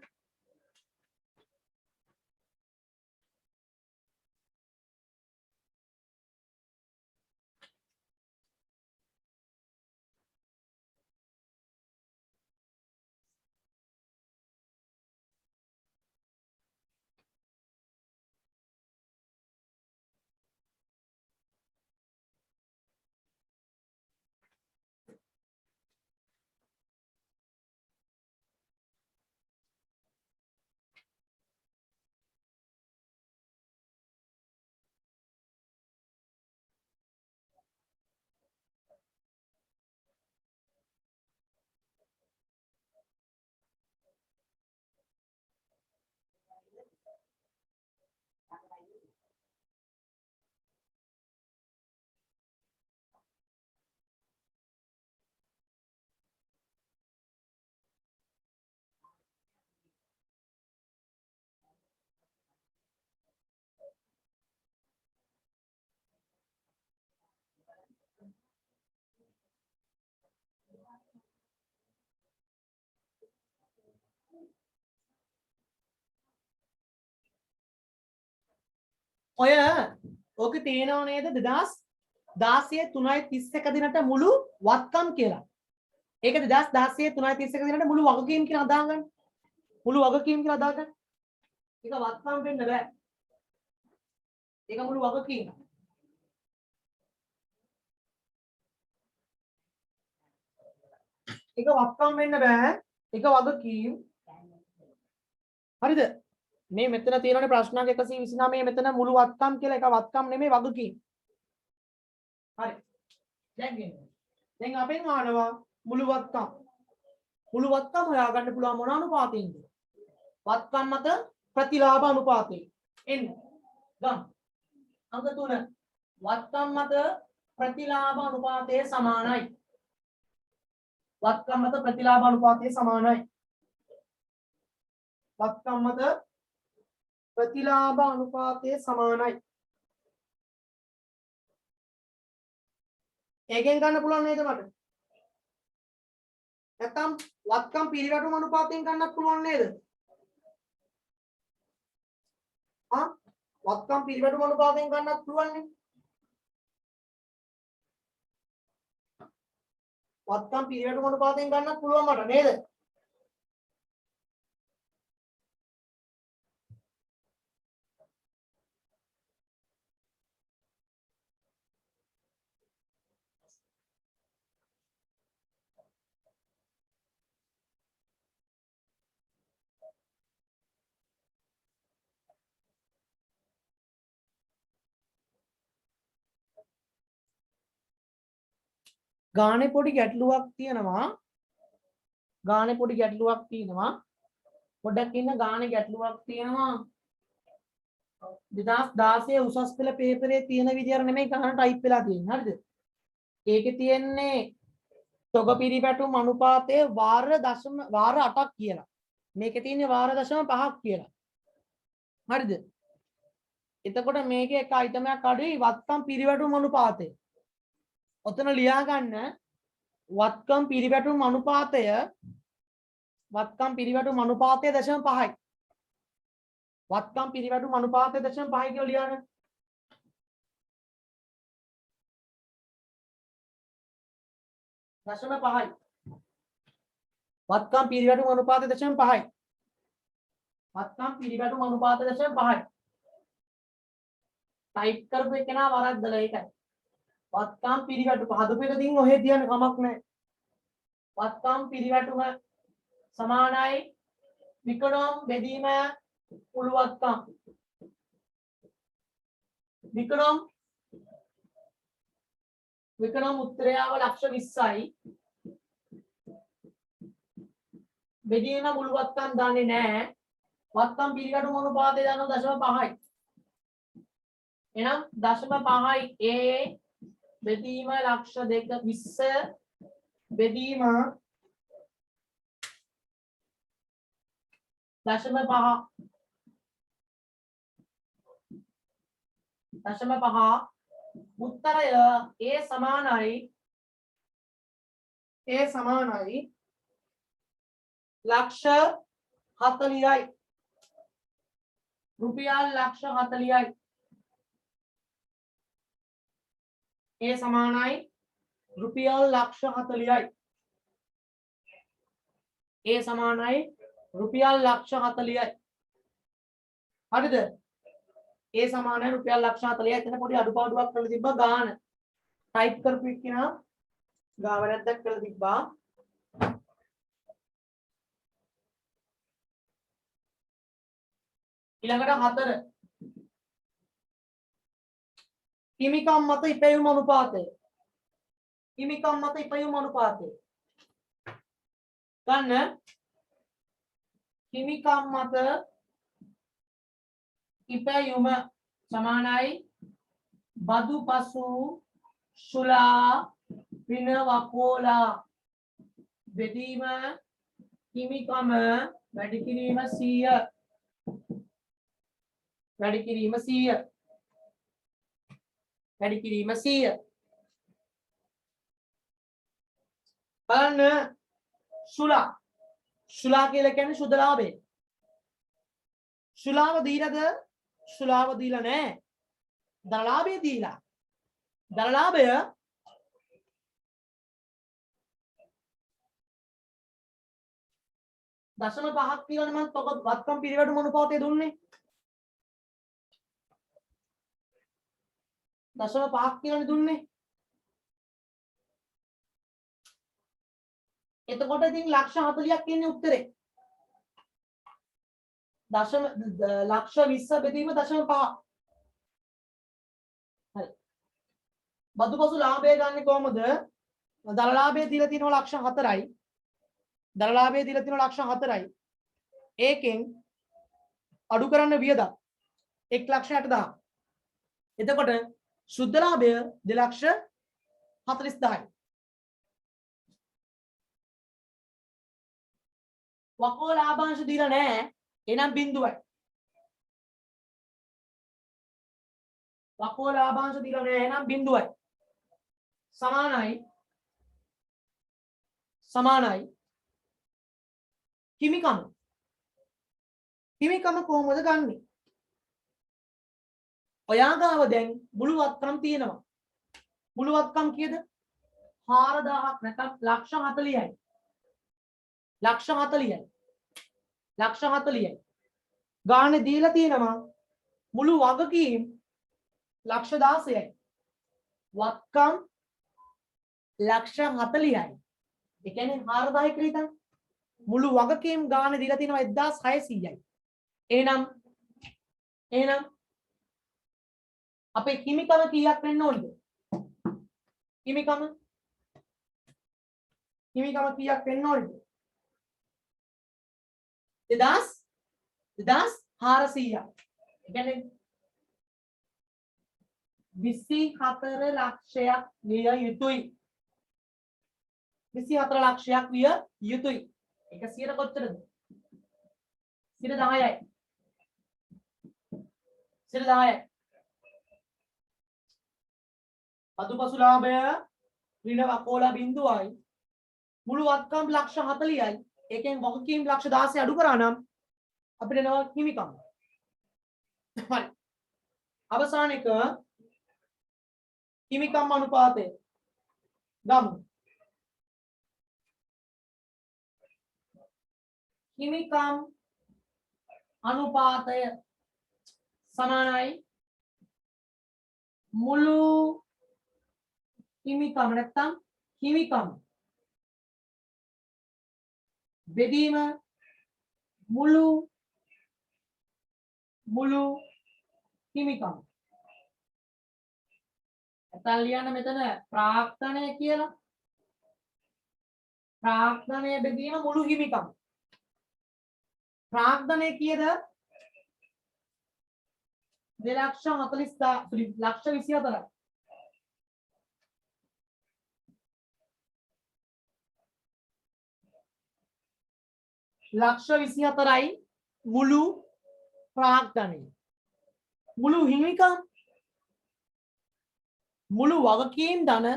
ඔය ඕක තියෙනව නේද 2000 16 3.31 දිනට මුළු වත්කම් කියලා. ඒකද 16 3.31 දිනට මුළු වගකීම් කියලා හදාගන්න. මුළු වගකීම් කියලා හදාගන්න. ඒක වත්කම් වෙන්න බෑ. ඒක මුළු වගකීම. ඒක වත්කම් වෙන්න බෑ. ඒක වගකීම්. හරිද? මේ මෙතන තියෙනනේ ප්‍රශ්නයක් 129 මෙතන මුළු වත්කම් කියලා. ඒක වත්කම් නෙමෙයි වගකීම්. හරි. දැන් අපෙන් අහනවා මුළු වත්කම්. මුළු වත්කම් හොයාගන්න පුළුවන් මොන අනුපාතයෙන්ද? වත්කම් මත ප්‍රතිලාභ අනුපාතය. එන්න. ගම්. අංක 3. වත්කම් මත ප්‍රතිලාභ අනුපාතය සමානයි. වත්කම් මත ප්‍රතිලාභ අනුපාතය සමානයි. වත්කම් මත ප්‍රතිලාභ අනුපාතය සමානයි. ඒකෙන් ගන්න පුළුවන් නේද මට? නැත්නම් වත්කම් පිරිවැටුම් අනුපාතයෙන් ගන්නත් පුළුවන් නේද? වත්කම් පිරිවැටුම් අනුපාතයෙන් ගන්නත් පුළුවන් නේ. වත්කම් පිරිවැටුම් අනුපාතයෙන් ගන්නත් පුළුවන් මට නේද? ගානේ පොඩි ගැටලුවක් තියෙනවා. පොඩ්ඩක් ඉන්න ගානේ ගැටලුවක් තියෙනවා. 2016 උසස් පෙළ පේපරේ තියෙන විදියට නෙමෙයි ගාන ටයිප් වෙලා තියෙන්නේ. හරිද? ඒකේ තියෙන්නේ තොග පිරිවැටුම් අනුපාතයේ වාර 8ක් කියලා. මේකේ තියෙන්නේ වාර 5ක් කියලා. හරිද? එතකොට මේකේ එක අයිටමයක් අඩුයි වත්කම් පිරිවැටුම් අනුපාතය. ඔතන ලියා ගන්න වත්කම් පිරිවැටුම් අනුපාතය 0.5යි. වත්කම් පිරිවැටුම් අනුපාතය 0.5 කියලා ලියා ගන්න. දශම 5යි. වත්කම් පිරිවැටුම් අනුපාතය 0.5යි. වත්කම් පිරිවැටුම් අනුපාතය 0.5යි. ටයිප් කරපු එකනා වරද්දලා ඒකයි. වත්කම් පිරිවැටුම හදපු එක දින් ඔහෙ තියන්න කමක් නැහැ. වත්කම් පිරිවැටුම සමානයි විකඩම් බෙදීම මුළු වත්කම්. විකඩම් උත්තරයාව ලක්ෂ 20යි. බෙදීම මුළු වත්කම් දන්නේ නැහැ. වත්කම් පිරිවැටුම අනුපාතය දන්නව 0.5යි. එහෙනම් 0.5යි A බෙදීම ලක්ෂ 220 බෙදීම 0.5 උත්තරය A සමානයි ලක්ෂ 40යි. රුපියල් ලක්ෂ 40යි. A සමානයි රුපියල් ලක්ෂ 40යි. A සමානයි රුපියල් ලක්ෂ 40යි. හරිද? A සමානයි රුපියල් ලක්ෂ 40යි. එතන පොඩි අඩුපාඩුවක් කරලා තිබ්බා ගාන. ටයිප් කරපු එක්කෙනා ගාවරද්දක් කරලා තිබ්බා. ඊළඟට 4 හිමිකම් මත ඉපැයුම් අනුපාතය. ගන්න හිමිකම් මත ඉපැයුම සමානයි බදු පසු ශුලා පින වකෝලා බෙදීම හිමිකම වැඩි කිරීම 100 වැඩි කිරීම 100 බලන්න ශුලා කියලා කියන්නේ සුද ලාභය. ශුලාව දීලාද? ශුලාව දීලා නැහැ. ධනලාභය දීලා. ධන ලාභය දශම 5ක් කියලානේ මම තොක වත්කම් පිරිවැඩුම අනුපාතය දුන්නේ. දශම 5ක් කියලානේ දුන්නේ. එතකොට ඉතින් ලක්ෂ 40ක් ඉන්නේ උත්තරේ. දශම ලක්ෂ 20 බෙදීම දශම 5. හරි. බදුපසු ලාභය ගන්න කොහමද? දල ලාභය දීලා තියෙනවා ලක්ෂ 4යි. දල ලාභය දීලා තියෙනවා ලක්ෂ 4යි. ඒකෙන් අඩු කරන්න වියදම් 1,60,000. එතකොට සුද්ධ ලාභය 2,40,000යි. වකෝ ලාභාංශ දීලා නැහැ. එහෙනම් බිඳුවයි. වකෝ ලාභාංශ දීලා නැහැ. එහෙනම් බිඳුවයි. සමානයි හිමිකම. හිමිකම කොහොමද ගන්නෙ? ඔයා ගාව දැන් මුළු වත්කම් තියෙනවා. මුළු වත්කම් කීයද? 4000ක් නැත්නම් ලක්ෂ 40යි. ලක්ෂ 40යි. ලක්ෂ 40යි. ගානේ දීලා තියෙනවා මුළු වගකීම් ලක්ෂ 16යි. වත්කම් ලක්ෂ 40යි. ඒ කියන්නේ 4000යි කියලා හිතන්න. මුළු වගකීම් ගානේ දීලා තියෙනවා 1600යි. එහෙනම් අපේ හිමිකම කීයක් වෙන්න ඕනද? හිමිකම කීයක් වෙන්න ඕනද? 2400ක්. ඒ කියන්නේ 24 ලක්ෂයක් විය යුතුයි. 24 ලක්ෂයක් විය යුතුයි. 100ට කොච්චරද? 10යි. 10යි. අදුපසු ලාභය ඍණ වකෝලා බිඳුවයි. මුළු වත්කම් ලක්ෂ 40යි. ඒකෙන් වගකීම් ලක්ෂ 16 අඩු කරා නම් අපිට එනවා හිමිකම්. හරි. අවසාන එක හිමිකම් අනුපාතය ගමු. හිමිකම් අනුපාතය සමානයි මුළු හිමිකම නැත්නම් හිමිකම බෙදීම මුළු හිමිකම. නැත්නම් ලියන්න මෙතන ප්‍රාක්‍තනය කියලා. ප්‍රාක්‍තනය බෙදීම මුළු හිමිකම. ප්‍රාග්ධනය කීයද? 2,40,000 ලක්ෂ 24යි. ලක්ෂ 24යි මුළු ප්‍රාග්ධනය. මුළු හිමිකම් මුළු වගකීම් ධන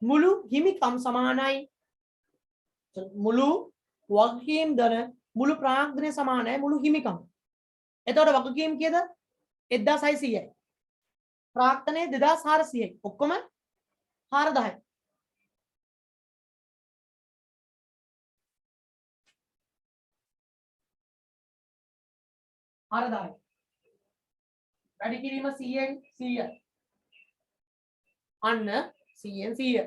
මුළු හිමිකම් සමානයි. මුළු වගකීම් ධන මුළු ප්‍රාග්ධනය සමානයි මුළු හිමිකම්. එතකොට වගකීම් කීයද? 1600යි. ප්‍රාග්ධනය 2400යි. ඔක්කොම 4000යි. වැඩි කිරීම 100න් 100යි. අන්න 100න් 100.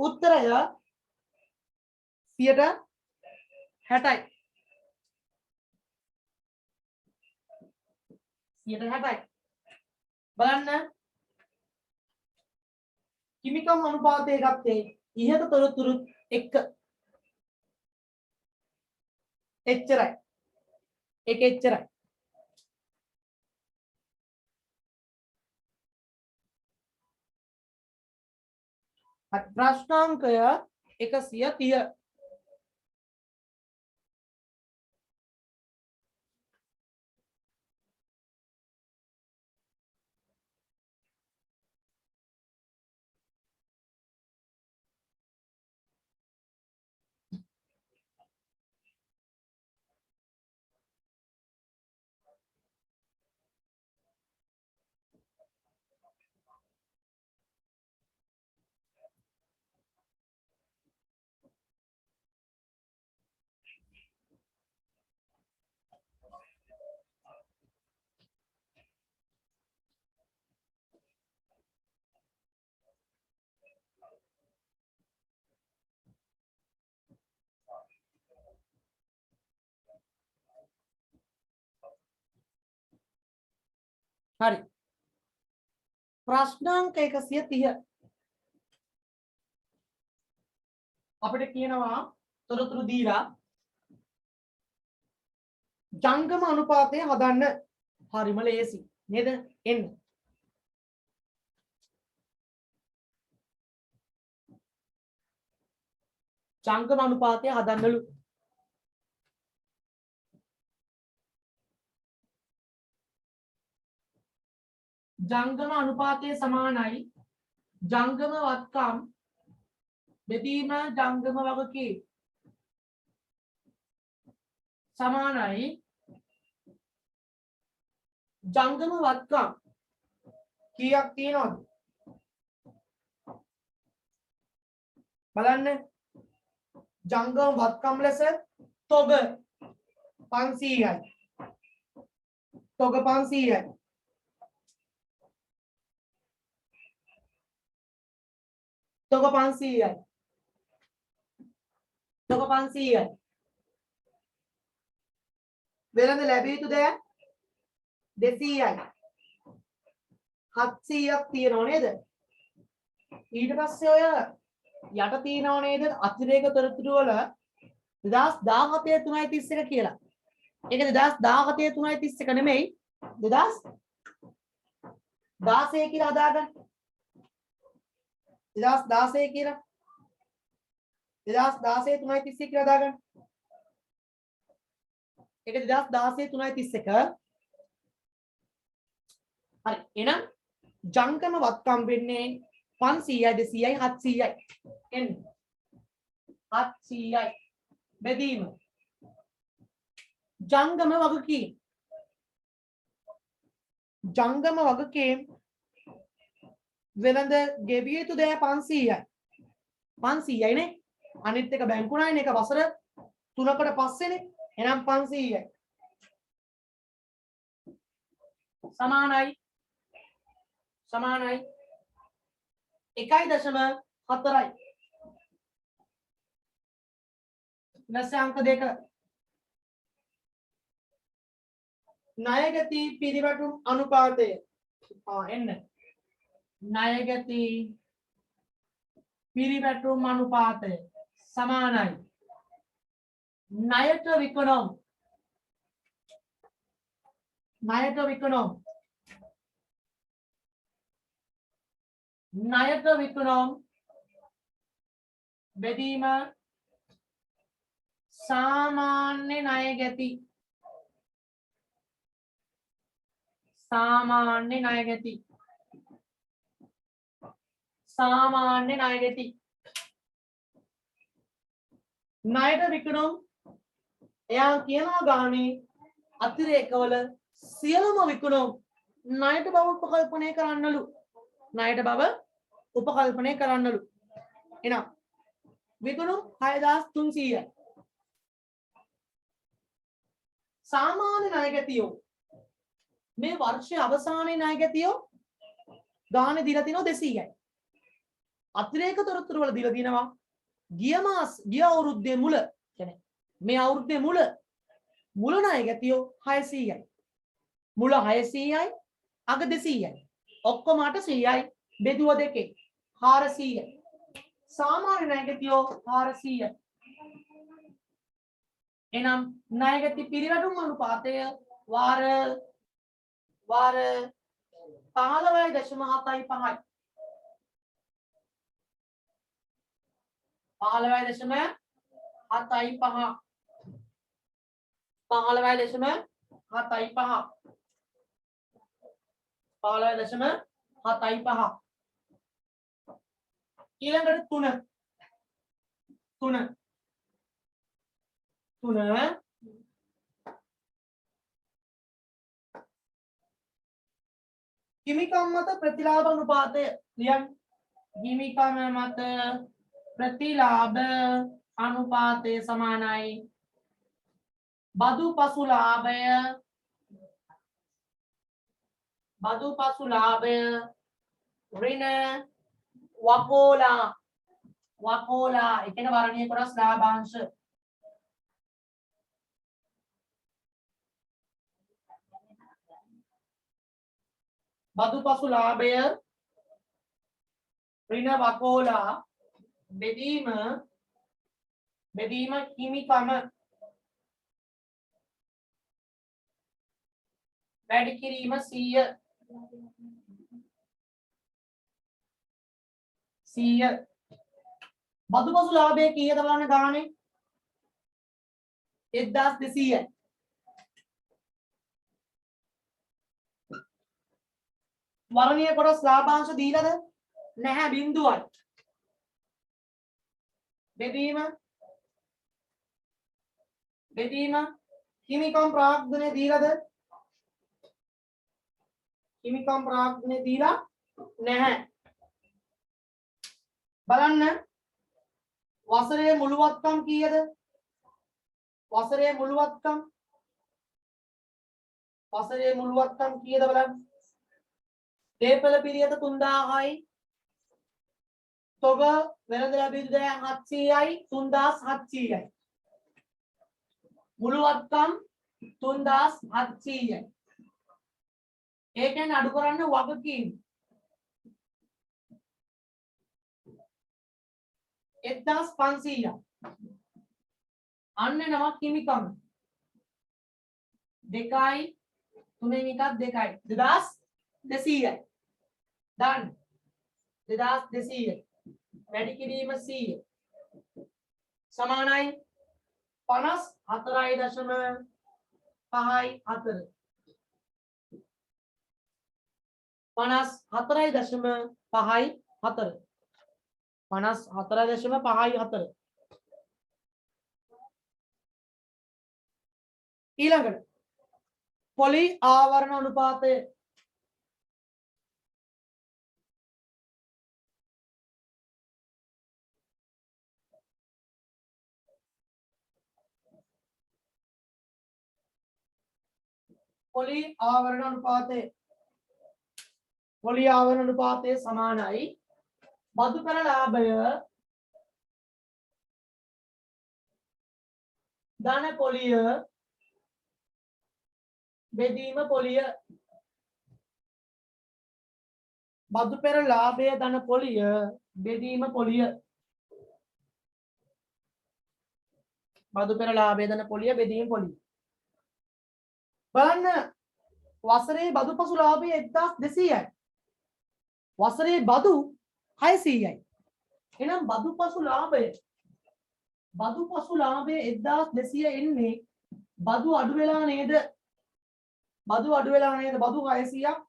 උත්තරය 60යි. බලන්න හිමිකම් අනුපාතය ගත්තේ ඉහත තොරතුරු එක්ක. එච්චරයි. ඒක එච්චරයි. ප්‍රශ්නාංකය 130. හරි. ප්‍රශ්නාංක 130 අපිට කියනවා තොරතුරු දීලා ජංගම අනුපාතය හදන්න. හරිම ලේසි නේද? එන්න. ජංගම අනුපාතය හදන්නලු. ජංගම අනුපාතය සමානයි ජංගම වත්කම් බෙදීම ජංගම වගකීම් සමානයි ජංගම වත්කම් කීයක් තියෙනවද බලන්න. ජංගම වත්කම් ලෙස තොග 500යි. තොග 500යි. තොග 500යි. තොග 500යි. වෙළඳ ලැබිය යුතු දෑ 200යි. 700ක් තියෙනව නේද? ඊට පස්සේ ඔය යට තියෙනව නේද අතිරේක තොරතුරු වල 2017 3:31 කියලා. ඒක 2017 3:31 නෙමෙයි 2016 කියලා හදාගන්න. 2016 කියලා 2016 3:31 කියලා හදාගන්න. ඒක 2016 3:31. හරි. එහෙනම් ජංගම වත්කම් වෙන්නේ 500යි 200යි 700යි. එන්න 700යි. බෙදීම ජංගම වගකීම්. ජංගම වගකීම් වෙළඳ ගෙවිය යුතු දෑ 500යි. 500යි නේ. අනිත් එක බැංකු ණයනේ. එක වසර 3කට පස්සේනේ. එහෙනම් 500යි. සමානයි 1.4යි. ඊළඟ අංක 2 ණයගති පිරිවැටුම් අනුපාතය. එන්න ණයගති පිරිවැටුම් අනුපාතය සමානයි ණයට විකුණුම්. ණයට විකුණුම්. ණයට විකුණුම් බෙදීම සාමාන්‍ය ණයගති. සාමාන්‍ය ණයගති. සාමාන්‍ය ණයගති. ණයට විකුණුම් එයා කියනවා ගානේ අතිරේකවල සියලුම විකුණුම් ණයට බව උපකල්පනය කරන්නලු. ණයට බව උපකල්පනය කරන්නලු. එහෙනම් විකුණුම් 6300යි. සාමාන්‍ය ණයගතියෝ මේ වර්ෂයේ අවසානයේ ණයගතියෝ ගානේ දීලා තිනවා 200යි. අතිරේක තොරතුරු වල දීලා දිනවා ගිය අවුරුද්දේ මුල කියන්නේ මේ අවුරුද්දේ මුල ණයගතියෝ 600යි. මුල 600යි අග 200යි. ඔක්කොම 800යි බෙදුව දෙකේ 400යි. සාමාන්‍ය ණයගතියෝ 400යි. එනම් ණයගති පිරිවැටුම් අනුපාතය වාර 15.75යි. 15.75 15.75 ඊළඟට 3 හිමිකම් මත ප්‍රතිලාභ අනුපාතය ලියන්න. හිමිකම් මත ප්‍රතිලාභ අනුපාතය සමානයි බදු පසු ලාභය ඍණ වකෝලා ඒ කියන්නේ වර්ණීය කොටස් ලාභාංශ. බදුපසු ලාභය ඍණ වකෝලා බෙදීම හිමිකම වැඩි කිරීම 100 බදුපසු ලාභය කීයද බලන්න ගානේ 1200යි වර්ණීය කොටස් ලාභාංශ දීලාද නැහැ බිඳුවයි බෙදීම හිමිකම් ප්‍රාග්ධනය දීලාද හිමිකම් ප්‍රාග්ධනය දීලා නැහැ බලන්න වසරේ මුළුවත්කම් කීයද වසරේ මුළුවත්කම් කීයද බලන්න දේපල පිරියත 3000යි තොග වෙළඳ ලැබිලි 700යි 3700යි මුළුවත්කම් 3700යි ඒකෙන් අඩු කරන්න වගකීම් 1500යි අන්න නමක් හිමිකම් 2යි 3 එකක් 2යි 2200යි done 2200 වැඩි කිරීම 100 සමානයි 54.54 54.54 ඊළඟට පොලි ආවරණ අනුපාතය පොලි ආවරණ අනුපාතය සමානයි බදු පෙර ලාභය ධන පොලිය බෙදීම පොලිය බදු පෙර ලාභය ධන පොලිය බෙදීම පොලිය බදු පෙර ලාභය ධන පොලිය බෙදීම පොලිය බලන්න වසරේ බදු පසු ලාභය 1200යි වසරේ බදු 600යි එහෙනම් බදු පසු ලාභය 1200 එන්නේ බදු අඩු වෙලා නේද බදු 600ක්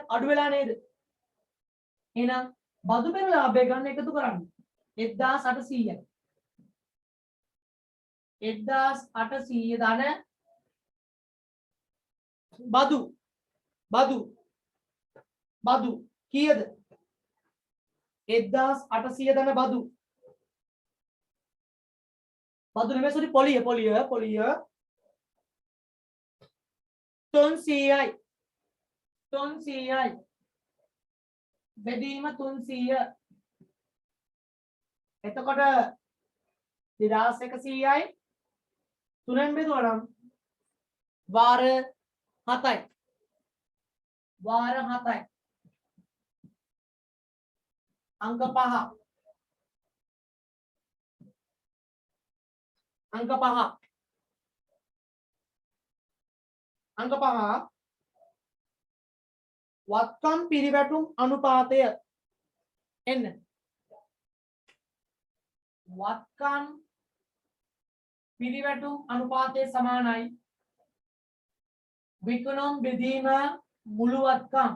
අඩු වෙලා නේද එහෙනම් බදු පෙර ලාභය ගන්න එකතු කරන්න 1800යි 1800 ධන බදු කීයද 1800 ධන බදු නෙමෙයි සෝරි පොලිය 300යි බෙදීම 300 එතකොට 2100යි 3ෙන් බෙදුවා නම් වාර 7යි අංක 5 වත්කම් පිරිවැටුම් අනුපාතය එන්න වත්කම් පිරිවැටුම් අනුපාතය සමානයි විකුණුම් බෙදීම මුළු වත්කම්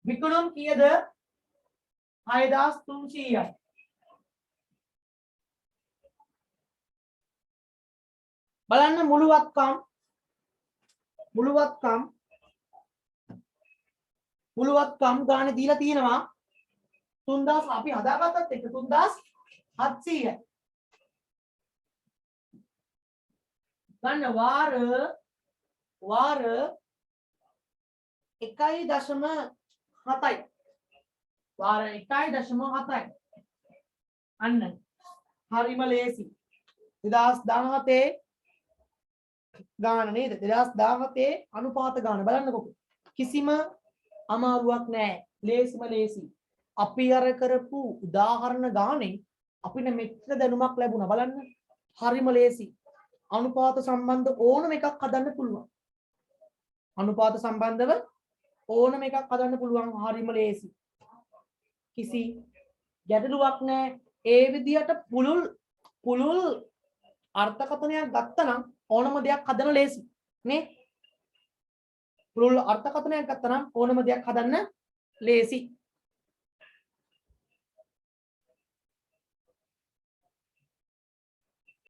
විකුණුම් කීයද 6300යි බලන්න මුළු වත්කම් ගානේ දීලා තියෙනවා 3000 අපි හදාගත්තත් එක 3700යි ගන්න වාර 1.7යි වාර 1.7යි අන්න හරිම ලේසි 2017 ගාන නේද 2017 අනුපාත ගාන බලන්නකො කිසිම අමාරුවක් නැහැ ලේසිම ලේසි අපි අර කරපු උදාහරණ ගානේ අපිට මෙච්චර දැනුමක් ලැබුණා බලන්න හරිම ලේසි අනුපාත සම්බන්ධ ඕනම එකක් හදන්න පුළුවන් අනුපාත සම්බන්ධව ඕනම එකක් හදන්න පුළුවන් හරිම ලේසි කිසි ගැටලුවක් නැහැ ඒ විදියට පුළුල් අර්ථකථනයක් ගත්තනම් ඕනම දෙයක් හදන්න ලේසි නේ පුළුල් අර්ථකථනයක් ගත්තනම් ඕනම දෙයක් හදන්න ලේසි